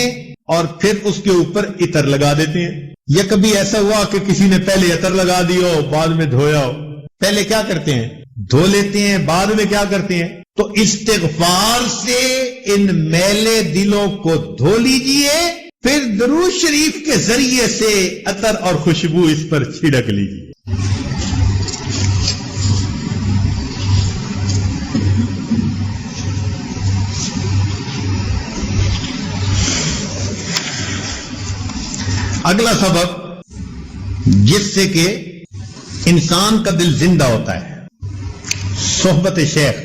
اور پھر اس کے اوپر عطر لگا دیتے ہیں. یا کبھی ایسا ہوا کہ کسی نے پہلے عطر لگا دی ہو بعد میں دھویا ہو؟ پہلے کیا کرتے ہیں؟ دھو لیتے ہیں، بعد میں کیا کرتے ہیں؟ تو استغفار سے ان میلے دلوں کو دھو لیجئے، پھر درود شریف کے ذریعے سے عطر اور خوشبو اس پر چھڑک لیجئے. اگلا سبب جس سے کہ انسان کا دل زندہ ہوتا ہے، صحبت شیخ.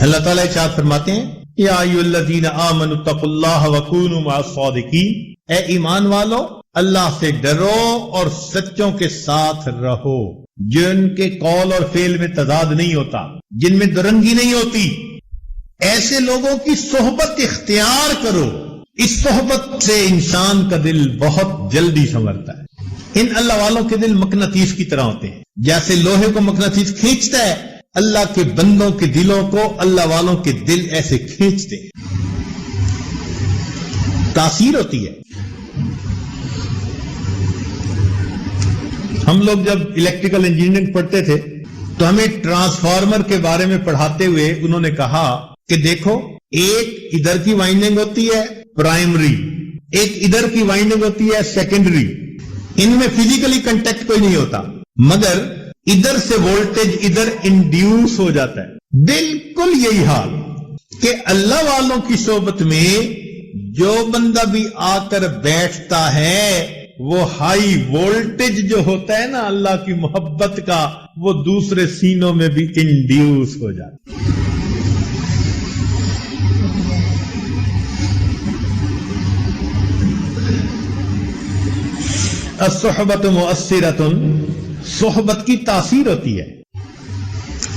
اللہ تعالیٰ ارشاد فرماتے ہیں یا ایھا الذین آمنوا اتقوا اللہ وکونوا مع الصادقین، اے ایمان والو اللہ سے ڈرو اور سچوں کے ساتھ رہو، جن کے قول اور فعل میں تضاد نہیں ہوتا، جن میں درنگی نہیں ہوتی. ایسے لوگوں کی صحبت اختیار کرو، اس صحبت سے انسان کا دل بہت جلدی سنورتا ہے. ان اللہ والوں کے دل مقناطیس کی طرح ہوتے ہیں، جیسے لوہے کو مقناطیس کھینچتا ہے، اللہ کے بندوں کے دلوں کو اللہ والوں کے دل ایسے کھینچتے ہیں. تاثیر ہوتی ہے. ہم لوگ جب الیکٹریکل انجینئرنگ پڑھتے تھے تو ہمیں ٹرانسفارمر کے بارے میں پڑھاتے ہوئے انہوں نے کہا کہ دیکھو ایک ادھر کی وائنڈنگ ہوتی ہے پرائمری، ایک ادھر کی وائنڈنگ ہوتی ہے سیکنڈری. ان میں فزیکلی کنٹیکٹ کوئی نہیں ہوتا، مگر ادھر سے وولٹیج ادھر انڈیوس ہو جاتا ہے. بالکل یہی حال کہ اللہ والوں کی صحبت میں جو بندہ بھی آ کر بیٹھتا ہے وہ ہائی وولٹیج جو ہوتا ہے نا اللہ کی محبت کا، وہ دوسرے سینوں میں بھی انڈیوس ہو جاتا ہے. الصحبت مؤثرۃ، صحبت کی تاثیر ہوتی ہے.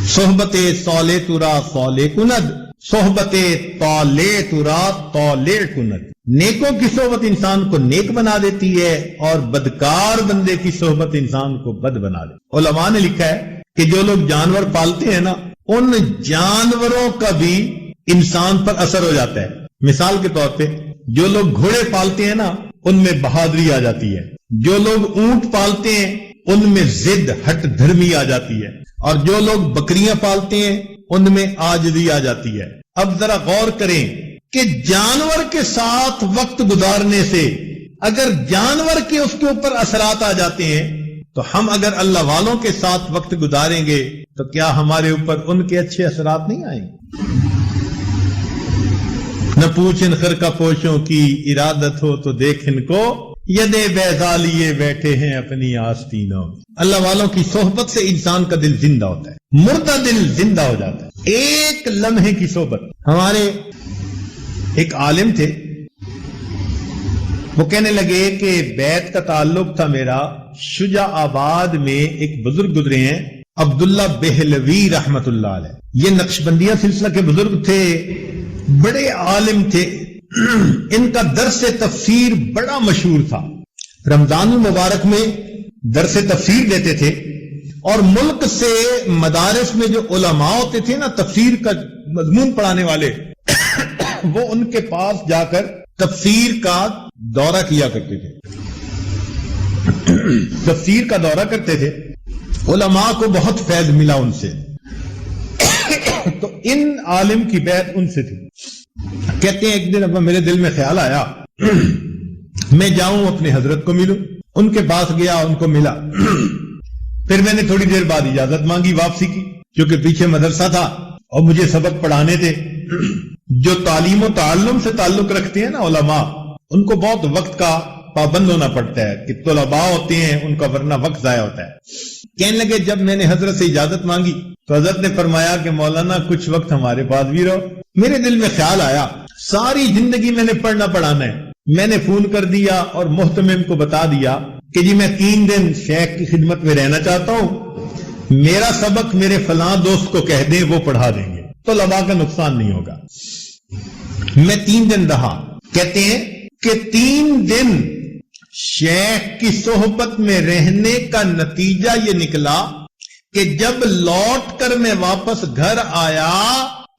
صحبت صالح ترا صالح کند، صحبت طالع ترا طالع کند. نیکوں کی صحبت انسان کو نیک بنا دیتی ہے اور بدکار بندے کی صحبت انسان کو بد بنا دیتی ہے. علماء نے لکھا ہے کہ جو لوگ جانور پالتے ہیں نا ان جانوروں کا بھی انسان پر اثر ہو جاتا ہے. مثال کے طور پہ جو لوگ گھوڑے پالتے ہیں نا ان میں بہادری آ جاتی ہے، جو لوگ اونٹ پالتے ہیں ان میں ضد ہٹ دھرمی آ جاتی ہے، اور جو لوگ بکریاں پالتے ہیں ان میں عاجزی آ جاتی ہے. اب ذرا غور کریں کہ جانور کے ساتھ وقت گزارنے سے اگر جانور کے اس کے اوپر اثرات آ جاتے ہیں تو ہم اگر اللہ والوں کے ساتھ وقت گزاریں گے تو کیا ہمارے اوپر ان کے اچھے اثرات نہیں آئیں گے؟ نہ پوچھن خرقہ پوشوں کی ارادت ہو تو دیکھ ان کو، یدے بیضا لیے بیٹھے ہیں اپنی آستینوں. اللہ والوں کی صحبت سے انسان کا دل زندہ ہوتا ہے، مردہ دل زندہ ہو جاتا ہے. ایک لمحے کی صحبت. ہمارے ایک عالم تھے وہ کہنے لگے کہ بیت کا تعلق تھا میرا شجاع آباد میں ایک بزرگ گزرے ہیں عبداللہ بہلوی رحمت اللہ علیہ. یہ نقشبندیہ سلسلہ کے بزرگ تھے, بڑے عالم تھے. ان کا درس تفسیر بڑا مشہور تھا. رمضان المبارک میں درس تفسیر دیتے تھے اور ملک سے مدارس میں جو علماء ہوتے تھے نا تفسیر کا مضمون پڑھانے والے وہ ان کے پاس جا کر تفسیر کا دورہ کیا کرتے تھے, تفسیر کا دورہ کرتے تھے. علماء کو بہت فیض ملا ان سے, تو ان عالم کی بیعت ان سے تھی. کہتے ہیں ایک دن اب میرے دل میں خیال آیا میں جاؤں اپنے حضرت کو ملوں. ان کے پاس گیا, ان کو ملا. پھر میں نے تھوڑی دیر بعد اجازت مانگی واپسی کی, کیونکہ پیچھے مدرسہ تھا اور مجھے سبق پڑھانے تھے. جو تعلیم و تعلم سے تعلق رکھتے ہیں نا علماء, ان کو بہت وقت کا پابند ہونا پڑتا ہے کہ طلباء ہوتے ہیں ان کا ورنہ وقت ضائع ہوتا ہے. کہنے لگے جب میں نے حضرت سے اجازت مانگی تو حضرت نے فرمایا کہ مولانا کچھ وقت ہمارے پاس بھی رہو. میرے دل میں خیال آیا ساری زندگی میں نے پڑھنا پڑھانا ہے. میں نے فون کر دیا اور محتمم کو بتا دیا کہ جی میں 3 دن شیخ کی خدمت میں رہنا چاہتا ہوں, میرا سبق میرے فلاں دوست کو کہہ دیں وہ پڑھا دیں گے, تو طلباء کا نقصان نہیں ہوگا. میں 3 دن رہا. کہتے ہیں کہ 3 دن شیخ کی صحبت میں رہنے کا نتیجہ یہ نکلا کہ جب لوٹ کر میں واپس گھر آیا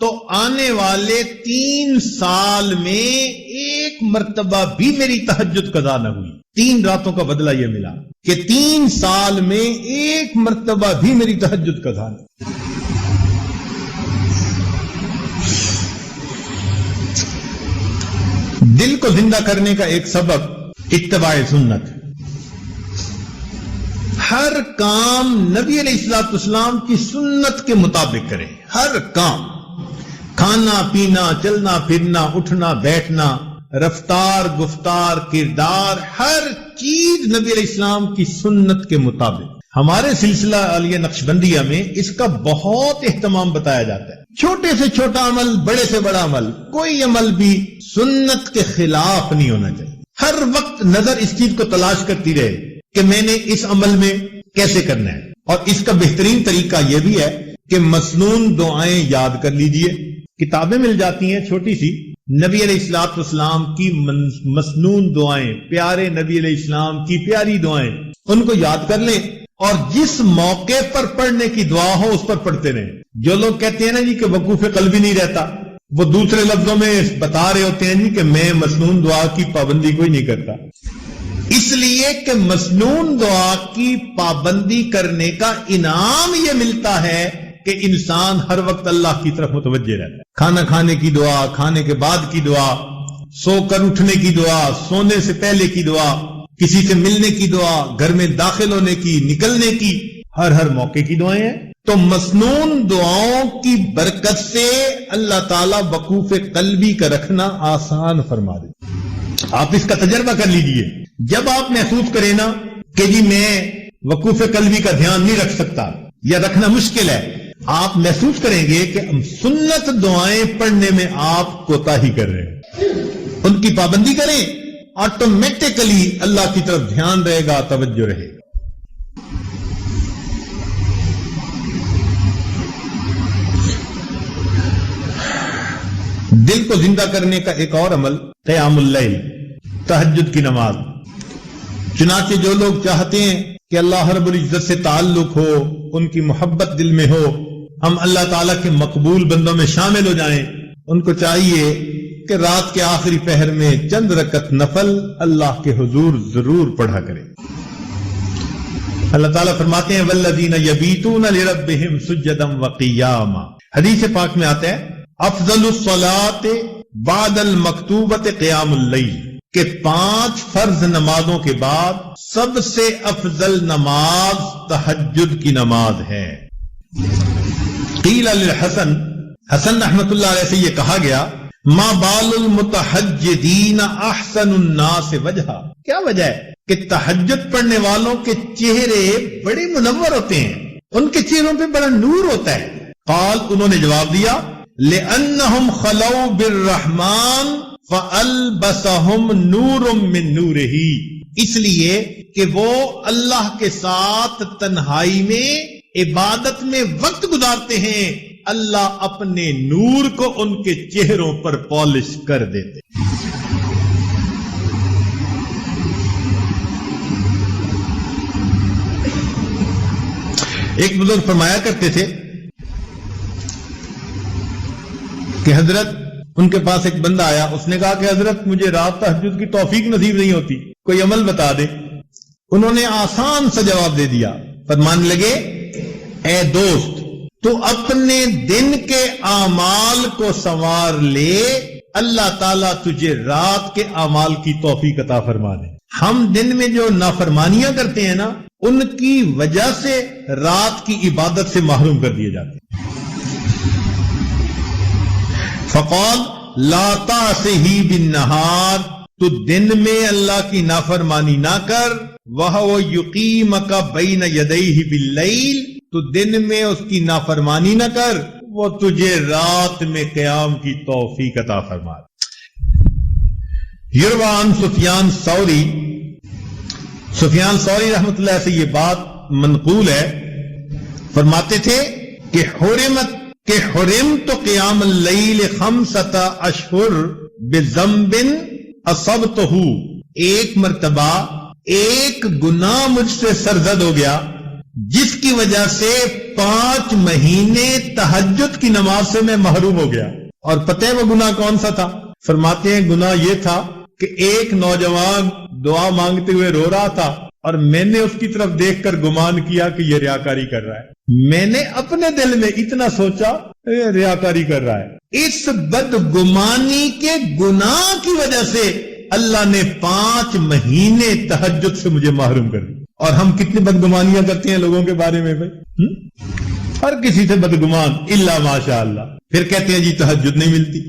تو آنے والے 3 سال میں ایک مرتبہ بھی میری تہجد قضا نہ ہوئی. 3 راتوں کا بدلہ یہ ملا کہ 3 سال میں ایک مرتبہ بھی میری تہجد قضا نہ ہوئی. دل کو زندہ کرنے کا ایک سبب اتباع سنت. ہر کام نبی علیہ الصلوۃ والسلام کی سنت کے مطابق کریں. ہر کام, کھانا پینا, چلنا پھرنا, اٹھنا بیٹھنا, رفتار گفتار کردار, ہر چیز نبی علیہ السلام کی سنت کے مطابق. ہمارے سلسلہ علیہ نقشبندیہ میں اس کا بہت اہتمام بتایا جاتا ہے. چھوٹے سے چھوٹا عمل, بڑے سے بڑا عمل, کوئی عمل بھی سنت کے خلاف نہیں ہونا چاہیے. ہر وقت نظر اس چیز کو تلاش کرتی رہے کہ میں نے اس عمل میں کیسے کرنا ہے. اور اس کا بہترین طریقہ یہ بھی ہے کہ مسنون دعائیں یاد کر لیجئے. کتابیں مل جاتی ہیں چھوٹی سی, نبی علیہ الصلوۃ والسلام کی مسنون دعائیں, پیارے نبی علیہ السلام کی پیاری دعائیں, ان کو یاد کر لیں اور جس موقع پر پڑھنے کی دعا ہو اس پر پڑھتے رہیں. جو لوگ کہتے ہیں نا جی کہ وقوف قلبی نہیں رہتا, وہ دوسرے لفظوں میں بتا رہے ہوتے ہیں جی کہ میں مسنون دعا کی پابندی کوئی نہیں کرتا. اس لیے کہ مسنون دعا کی پابندی کرنے کا انعام یہ ملتا ہے کہ انسان ہر وقت اللہ کی طرف متوجہ رہتا ہے. کھانا کھانے کی دعا, کھانے کے بعد کی دعا, سو کر اٹھنے کی دعا, سونے سے پہلے کی دعا, کسی سے ملنے کی دعا, گھر میں داخل ہونے کی, نکلنے کی, ہر موقع کی دعائیں ہیں. تو مسنون دعاؤں کی برکت سے اللہ تعالیٰ وقوف قلبی کا رکھنا آسان فرما دے. آپ اس کا تجربہ کر لیجئے. جب آپ محسوس کریں نا کہ جی میں وقوف قلبی کا دھیان نہیں رکھ سکتا یا رکھنا مشکل ہے, آپ محسوس کریں گے کہ سنت دعائیں پڑھنے میں آپ کوتاہی کر رہے ہیں. ان کی پابندی کریں, آٹومیٹکلی اللہ کی طرف دھیان رہے گا, توجہ رہے گا. دل کو زندہ کرنے کا ایک اور عمل قیام اللیل, تہجد کی نماز. چنانچہ جو لوگ چاہتے ہیں کہ اللہ رب العزت سے تعلق ہو, ان کی محبت دل میں ہو, ہم اللہ تعالیٰ کے مقبول بندوں میں شامل ہو جائیں, ان کو چاہیے کہ رات کے آخری پہر میں چند رکعت نفل اللہ کے حضور ضرور پڑھا کریں. اللہ تعالیٰ فرماتے ہیں والذین یبیتون لربہم سجدا وقیاما. حدیث پاک میں آتا ہے افضل الصلاۃ بعد المکتوبۃ قیام اللیل, کہ 5 فرض نمازوں کے بعد سب سے افضل نماز تہجد کی نماز ہے. قیل للحسن, حسن رحمت اللہ علیہ سے یہ کہا گیا ما بال المتہجدین احسن الناس وجہا, کیا وجہ ہے کہ تہجد پڑھنے والوں کے چہرے بڑے منور ہوتے ہیں, ان کے چہروں پہ بڑا نور ہوتا ہے. قال, انہوں نے جواب دیا لأنہم خلو بالرحمن فَأَلْبَسَهُمْ نُورٌ مِّن نُورِهِ، اس لیے کہ وہ اللہ کے ساتھ تنہائی میں عبادت میں وقت گزارتے ہیں، اللہ اپنے نور کو ان کے چہروں پر پالش کر دیتے۔ ایک بزرگ فرمایا کرتے تھے کہ حضرت، ان کے پاس ایک بندہ آیا، اس نے کہا کہ حضرت مجھے رات تہجد کی توفیق نصیب نہیں ہوتی، کوئی عمل بتا دے۔ انہوں نے آسان سا جواب دے دیا، فرمانے لگے اے دوست تو اپنے دن کے اعمال کو سنوار لے، اللہ تعالیٰ تجھے رات کے اعمال کی توفیق عطا فرما دے۔ ہم دن میں جو نافرمانیاں کرتے ہیں نا، ان کی وجہ سے رات کی عبادت سے محروم کر دیے جاتے ہیں۔ فقال لا تعصه بالنہار، تو دن میں اللہ کی نافرمانی نہ کر، وَهُوَ يُقِيمَكَ بَيْنَ يَدَيْهِ بِاللَّيْلِ، تو دن میں اس کی نافرمانی نہ کر، وہ تجھے رات میں قیام کی توفیق عطا فرما۔ یروی عن سفیان ثوری، سفیان ثوری رحمۃ اللہ سے یہ بات منقول ہے، فرماتے تھے کہ حرمت قیام اللیل 5 اشہر بذنب اصبتہ، ایک مرتبہ ایک گناہ مجھ سے سرزد ہو گیا جس کی وجہ سے 5 مہینے تہجد کی نماز سے میں محروم ہو گیا۔ اور پتہ ہے وہ گناہ کون سا تھا؟ فرماتے ہیں گناہ یہ تھا کہ ایک نوجوان دعا مانگتے ہوئے رو رہا تھا اور میں نے اس کی طرف دیکھ کر گمان کیا کہ یہ ریاکاری کر رہا ہے۔ میں نے اپنے دل میں اتنا سوچا ریاکاری کر رہا ہے۔ اس بدگمانی کے گناہ کی وجہ سے اللہ نے 5 مہینے تہجد سے مجھے محروم کر دیا۔ اور ہم کتنی بدگمانیاں کرتے ہیں لوگوں کے بارے میں بھائی، ہر کسی سے بدگمان الا ماشاء اللہ، پھر کہتے ہیں جی تہجد نہیں ملتی۔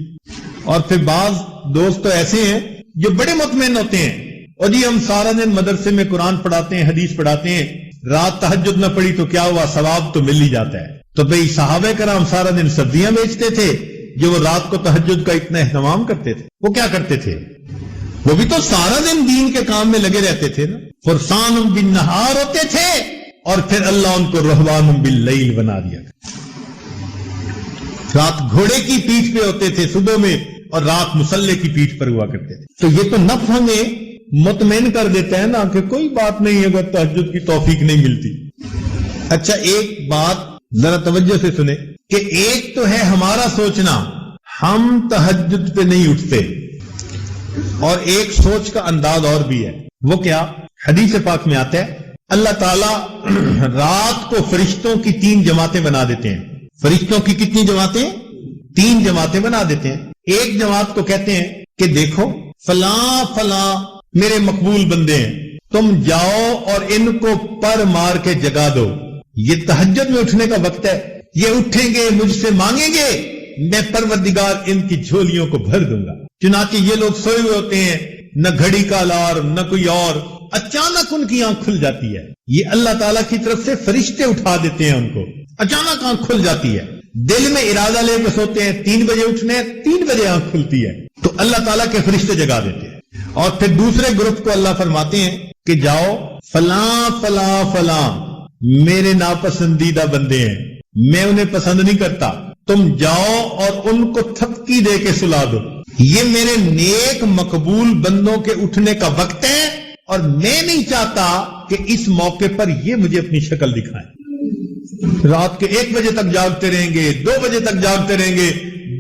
اور پھر بعض دوست تو ایسے ہیں جو بڑے مطمئن ہوتے ہیں، اور جی ہم سارا دن مدرسے میں قرآن پڑھاتے ہیں، حدیث پڑھاتے ہیں، رات تہجد نہ پڑھی تو کیا ہوا، ثواب تو مل ہی جاتا ہے۔ تو بھئی صحابہ کرام سارا دن سبزیاں بیچتے تھے، جو وہ رات کو تہجد کا اتنا اہتمام کرتے تھے، وہ کیا کرتے تھے؟ وہ بھی تو سارا دن دین کے کام میں لگے رہتے تھے نا، فرسان بالنہار ہوتے تھے، اور پھر اللہ ان کو رہبان باللیل بنا دیا۔ رات گھوڑے کی پیٹھ پہ ہوتے تھے صبح میں، اور رات مسلح کی پیٹھ پر ہوا کرتے تھے۔ تو یہ تو نفس ہمیں مطمئن کر دیتا ہے نا کہ کوئی بات نہیں اگر تہجد کی توفیق نہیں ملتی۔ اچھا ایک بات ذرا توجہ سے سنیں کہ ایک تو ہے ہمارا سوچنا ہم تہجد پہ نہیں اٹھتے، اور ایک سوچ کا انداز اور بھی ہے، وہ کیا؟ حدیث پاک میں آتا ہے اللہ تعالیٰ رات کو فرشتوں کی 3 جماعتیں بنا دیتے ہیں۔ فرشتوں کی کتنی جماعتیں؟ 3 جماعتیں بنا دیتے ہیں۔ ایک جماعت کو کہتے ہیں کہ دیکھو فلاں فلاں میرے مقبول بندے ہیں، تم جاؤ اور ان کو پر مار کے جگا دو، یہ تہجد میں اٹھنے کا وقت ہے، یہ اٹھیں گے مجھ سے مانگیں گے، میں پروردگار ان کی جھولیوں کو بھر دوں گا۔ چنانچہ یہ لوگ سوئے ہوئے ہوتے ہیں، نہ گھڑی کا الارم نہ کوئی اور، اچانک ان کی آنکھ کھل جاتی ہے، یہ اللہ تعالیٰ کی طرف سے فرشتے اٹھا دیتے ہیں ان کو، اچانک آنکھ کھل جاتی ہے، دل میں ارادہ لے کے سوتے ہیں 3 بجے اٹھنے، 3 بجے آنکھ کھلتی ہے، تو اللہ تعالیٰ کے فرشتے جگا دیتے ہیں۔ اور پھر دوسرے گروپ کو اللہ فرماتے ہیں کہ جاؤ فلاں فلاں فلاں میرے ناپسندیدہ بندے ہیں، میں انہیں پسند نہیں کرتا، تم جاؤ اور ان کو تھپکی دے کے سلا دو، یہ میرے نیک مقبول بندوں کے اٹھنے کا وقت ہے، اور میں نہیں چاہتا کہ اس موقع پر یہ مجھے اپنی شکل دکھائیں۔ رات کے 1 بجے تک جاگتے رہیں گے، 2 بجے تک جاگتے رہیں گے،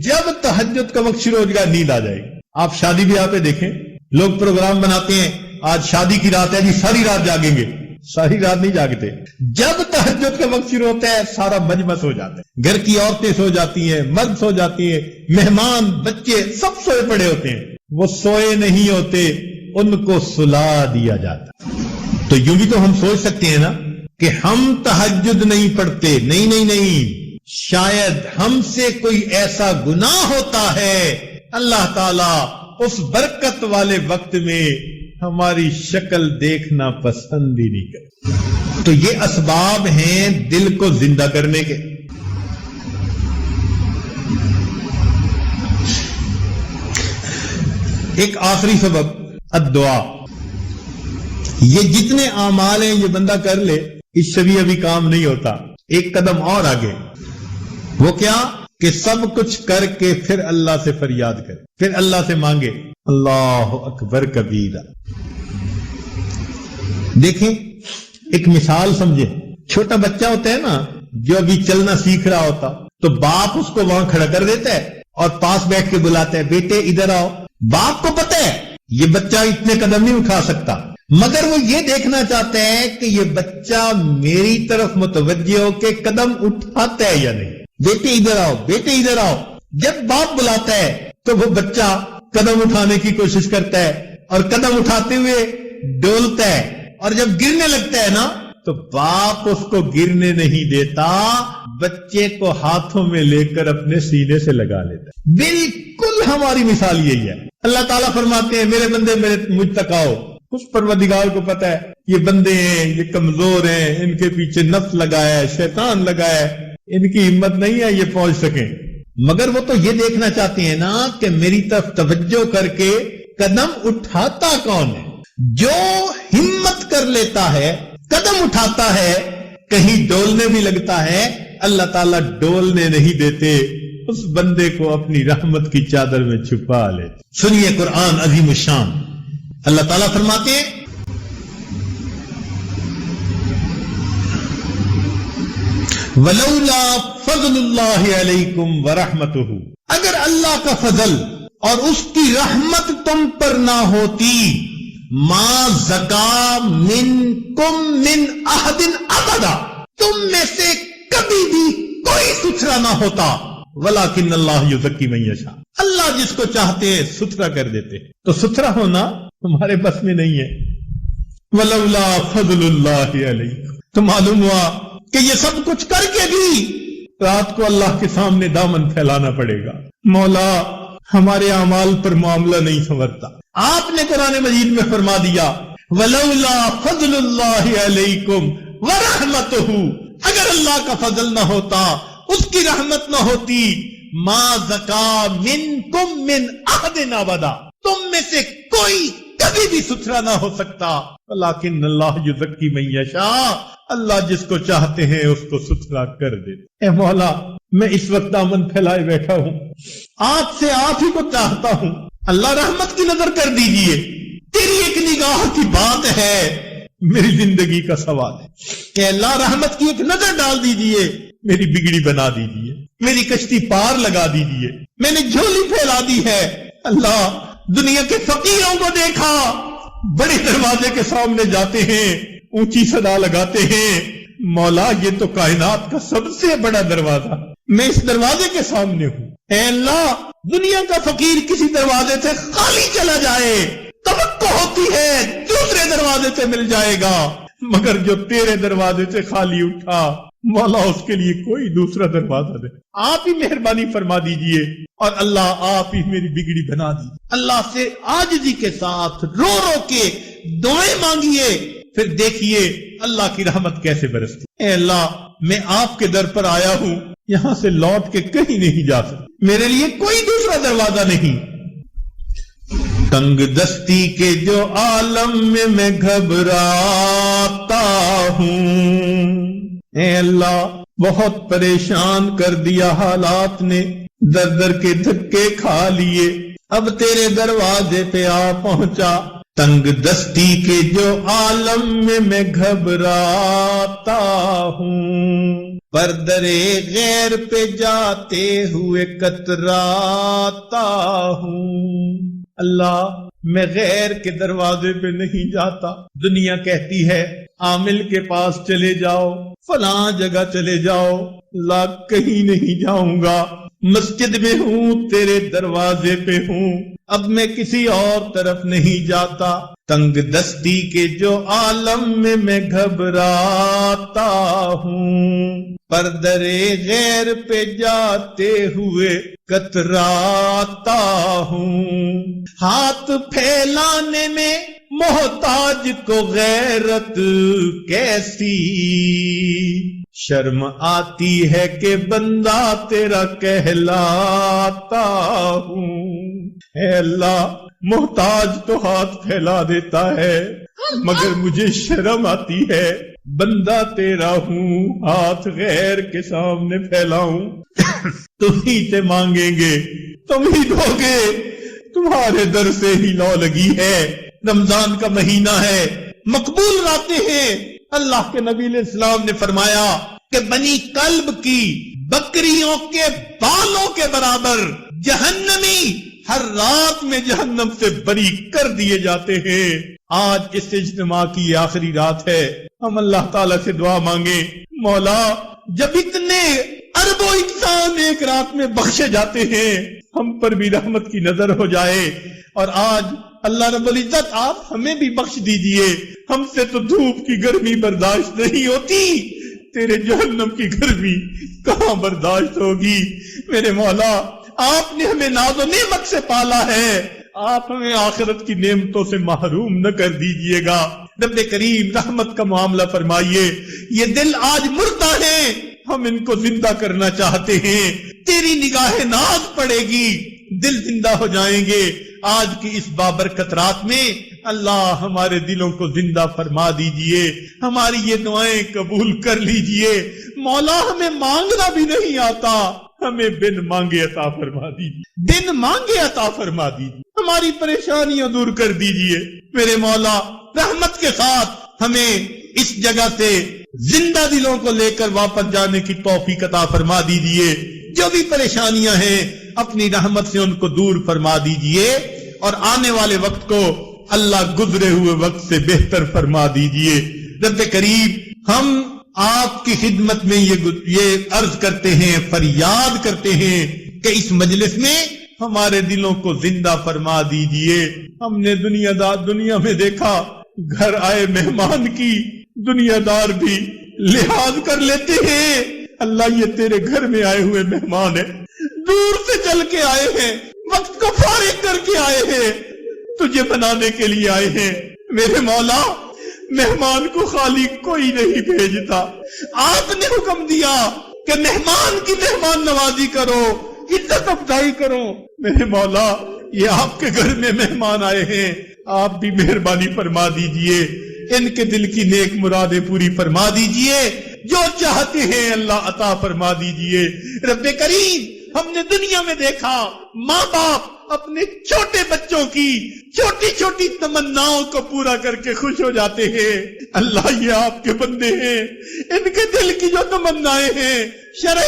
جب تہجد کا وقت شروع ہو جائے گا نیند آ جائے گی۔ آپ شادی بیاہ پہ دیکھیں، لوگ پروگرام بناتے ہیں، آج شادی کی رات ہے جی ساری رات جاگیں گے، ساری رات نہیں جاگتے، جب تہجد کا وقت شروع ہوتا ہے سارا مجمع سو جاتا ہے، گھر کی عورتیں سو جاتی ہیں، مرد سو جاتی ہیں، مہمان بچے سب سوئے پڑے ہوتے ہیں، وہ سوئے نہیں ہوتے، ان کو سلا دیا جاتا۔ تو یوں بھی تو ہم سوچ سکتے ہیں نا کہ ہم تہجد نہیں پڑھتے، نہیں، شاید ہم سے کوئی ایسا گناہ ہوتا ہے اللہ تعالیٰ اس برکت والے وقت میں ہماری شکل دیکھنا پسند ہی نہیں کرتا۔ تو یہ اسباب ہیں دل کو زندہ کرنے کے۔ ایک آخری سبب الدعا. یہ جتنے اعمال ہیں یہ بندہ کر لے، اس سے بھی ابھی کام نہیں ہوتا. ایک قدم اور آگے، وہ کیا کہ سب کچھ کر کے پھر اللہ سے فریاد کرے، پھر اللہ سے مانگے. اللہ اکبر کبیرہ. دیکھیں ایک مثال سمجھے. چھوٹا بچہ ہوتا ہے نا جو ابھی چلنا سیکھ رہا ہوتا، تو باپ اس کو وہاں کھڑا کر دیتا ہے اور پاس بیٹھ کے بلاتا ہے، بیٹے ادھر آؤ. باپ کو پتہ ہے یہ بچہ اتنے قدم نہیں اٹھا سکتا، مگر وہ یہ دیکھنا چاہتا ہے کہ یہ بچہ میری طرف متوجہ ہو کے قدم اٹھاتا ہے یا نہیں. بیٹے ادھر آؤ، بیٹے ادھر آؤ. جب باپ بلاتا ہے تو وہ بچہ قدم اٹھانے کی کوشش کرتا ہے اور قدم اٹھاتے ہوئے ڈولتا ہے، اور جب گرنے لگتا ہے نا تو باپ اس کو گرنے نہیں دیتا، بچے کو ہاتھوں میں لے کر اپنے سینے سے لگا لیتا. بالکل ہماری مثال یہی ہے. اللہ تعالیٰ فرماتے ہیں میرے بندے مجھ تک آؤ. اس پروردگار کو پتا ہے یہ بندے ہیں، یہ کمزور ہیں، ان کے پیچھے نفس لگا ہے، شیطان لگا ہے، ان کی ہمت نہیں ہے یہ پہنچ سکیں. مگر وہ تو یہ دیکھنا چاہتے ہیں نا کہ میری طرف توجہ کر کے قدم اٹھاتا کون ہے. جو ہمت کر لیتا ہے، قدم اٹھاتا ہے، کہیں ڈولنے بھی لگتا ہے، اللہ تعالیٰ ڈولنے نہیں دیتے، اس بندے کو اپنی رحمت کی چادر میں چھپا لیتے. سنیے قرآن عظیم الشان. اللہ تعالیٰ فرماتے ہیں وَلَوْلَا فَضْلُ اللَّهِ عَلَيْكُمْ وَرَحْمَتُهُ، اگر اللہ کا فضل اور اس کی رحمت تم پر نہ ہوتی، مَا زَكَا مِنْكُمْ مِنْ أَحَدٍ أَبَدًا، تم میں سے کبھی بھی کوئی ستھرا نہ ہوتا. وَلَكِنَّ اللَّهَ يُزَكِّي مَن يَشَاءُ، اللہ جس کو چاہتے ہیں ستھرا کر دیتے. تو ستھرا ہونا تمہارے بس میں نہیں ہے. وَلَوْلَا فَضْلُ اللَّهِ عَلَيْكُمْ، تو معلوم ہوا کہ یہ سب کچھ کر کے بھی رات کو اللہ کے سامنے دامن پھیلانا پڑے گا. مولا ہمارے اعمال پر معاملہ نہیں سنورتا. آپ نے قرآن مجید میں فرما دیا وَلَوْلَا فَضْلُ اللَّهِ عَلَيْكُمْ وَرَحْمَتُهُ، اگر اللہ کا فضل نہ ہوتا، اس کی رحمت نہ ہوتی، مَا زَكَا مِنْكُمْ مِنْ أَحَدٍ أَبَدًا، تم میں سے کوئی کبھی بھی ستھرا نہ ہو سکتا. وَلَكِنَّ اللَّهَ يُزَكِّي مَن يَشَاءُ، اللہ جس کو چاہتے ہیں اس کو ستھرا کر دیتے. اے مولا میں اس وقت دامن پھیلائے بیٹھا ہوں، آپ سے آپ ہی کو چاہتا ہوں. اللہ رحمت کی نظر کر دیجئے. تیری ایک نگاہ کی بات ہے، میری زندگی کا سوال ہے کہ اللہ رحمت کی ایک نظر ڈال دیجئے، میری بگڑی بنا دیجئے، میری کشتی پار لگا دیجئے. میں نے جھولی پھیلا دی ہے. اللہ دنیا کے فقیروں کو دیکھا، بڑے دروازے کے سامنے جاتے ہیں، اونچی صدا لگاتے ہیں، مولا یہ تو کائنات کا سب سے بڑا دروازہ، میں اس دروازے کے سامنے ہوں. اے اللہ دنیا کا فقیر کسی دروازے سے خالی چلا جائے توقع ہوتی ہے دوسرے دروازے سے مل جائے گا، مگر جو تیرے دروازے سے خالی اٹھا مولا اس کے لیے کوئی دوسرا دروازہ دے. آپ ہی مہربانی فرما دیجئے، اور اللہ آپ ہی میری بگڑی بنا دیجئے. اللہ سے عاجزی کے ساتھ رو رو کے دعائیں مانگیے، پھر دیکھیے اللہ کی رحمت کیسے برستی. اے اللہ میں آپ کے در پر آیا ہوں، یہاں سے لوٹ کے کہیں نہیں جا سکتا، میرے لیے کوئی دوسرا دروازہ نہیں. تنگ دستی کے جو عالم میں گھبراتا ہوں، اے اللہ بہت پریشان کر دیا حالات نے، در در کے دھکے کھا لیے، اب تیرے دروازے پہ آ پہنچا. تنگ دستی کے جو عالم میں گھبراتا ہوں، پر درے غیر پہ جاتے ہوئے کتراتا ہوں. اللہ میں غیر کے دروازے پہ نہیں جاتا. دنیا کہتی ہے عامل کے پاس چلے جاؤ، فلاں جگہ چلے جاؤ، اللہ کہیں نہیں جاؤں گا. مسجد میں ہوں، تیرے دروازے پہ ہوں، اب میں کسی اور طرف نہیں جاتا. تنگ دستی کے جو عالم میں گھبراتا ہوں، پر درے غیر پہ جاتے ہوئے کتراتا ہوں. ہاتھ پھیلانے میں محتاج کو غیرت کیسی، شرم آتی ہے کہ بندہ تیرا کہلاتا ہوں. اے اللہ محتاج تو ہاتھ پھیلا دیتا ہے مگر مجھے شرم آتی ہے، بندہ تیرا ہوں ہاتھ غیر کے سامنے پھیلاؤں۔ تم ہی سے مانگیں گے تم ہی دو گے، تمہارے در سے ہی لو لگی ہے۔ رمضان کا مہینہ ہے، مقبول راتیں ہیں۔ اللہ کے نبی علیہ السلام نے فرمایا کہ بنی کلب کی بکریوں کے بالوں کے برابر جہنمی ہر رات میں جہنم سے بری کر دیے جاتے ہیں۔ آج اس اجتماع کی یہ آخری رات ہے، ہم اللہ تعالیٰ سے دعا مانگیں، مولا جب اتنے اربوں انسان ایک رات میں بخشے جاتے ہیں، ہم پر بھی رحمت کی نظر ہو جائے۔ اور آج اللہ رب العزت آپ ہمیں بھی بخش دیجئے، ہم سے تو دھوپ کی گرمی برداشت نہیں ہوتی، تیرے جہنم کی گرمی کہاں برداشت ہوگی۔ میرے مولا آپ نے ہمیں ناز و نعمت سے پالا ہے، آپ ہمیں آخرت کی نعمتوں سے محروم نہ کر دیجئے گا۔ رب کریم رحمت کا معاملہ فرمائیے۔ یہ دل آج مردہ ہیں، ہم ان کو زندہ کرنا چاہتے ہیں، تیری نگاہ ناز پڑے گی، دل زندہ ہو جائیں گے۔ آج کی اس بابرکت رات میں اللہ ہمارے دلوں کو زندہ فرما دیجئے، ہماری یہ دعائیں قبول کر لیجئے۔ مولا ہمیں مانگنا بھی نہیں آتا، ہمیں بن مانگے عطا فرما دیجئے، بن مانگے عطا فرما دیجئے، ہماری پریشانیاں دور کر دیجئے۔ میرے مولا رحمت کے ساتھ ہمیں اس جگہ سے زندہ دلوں کو لے کر واپس جانے کی توفیق عطا فرما دیجئے۔ جو بھی پریشانیاں ہیں اپنی رحمت سے ان کو دور فرما دیجئے، اور آنے والے وقت کو اللہ گزرے ہوئے وقت سے بہتر فرما دیجئے۔ رب کریم ہم آپ کی خدمت میں یہ عرض کرتے ہیں، فریاد کرتے ہیں کہ اس مجلس میں ہمارے دلوں کو زندہ فرما دیجئے۔ ہم نے دنیا میں دیکھا، گھر آئے مہمان کی دنیا دار بھی لحاظ کر لیتے ہیں۔ اللہ یہ تیرے گھر میں آئے ہوئے مہمان ہیں، دور سے چل کے آئے ہیں، وقت کو فارغ کر کے آئے ہیں، تجھے بنانے کے لیے آئے ہیں۔ میرے مولا مہمان کو خالی کوئی نہیں بھیجتا، آپ نے حکم دیا کہ مہمان کی مہمان نوازی کرو، عزت افزائی کرو۔ میرے مولا یہ آپ کے گھر میں مہمان آئے ہیں، آپ بھی مہربانی فرما دیجئے، ان کے دل کی نیک مرادیں پوری فرما دیجئے، جو چاہتے ہیں اللہ عطا فرما دیجئے۔ رب کریم ہم نے دنیا میں دیکھا ماں باپ اپنے چھوٹے بچوں کی چھوٹی چھوٹی تمناؤں کو پورا کر کے خوش ہو جاتے ہیں۔ اللہ یہ آپ کے بندے ہیں، ان کے دل کی جو تمنائیں ہیں شرعی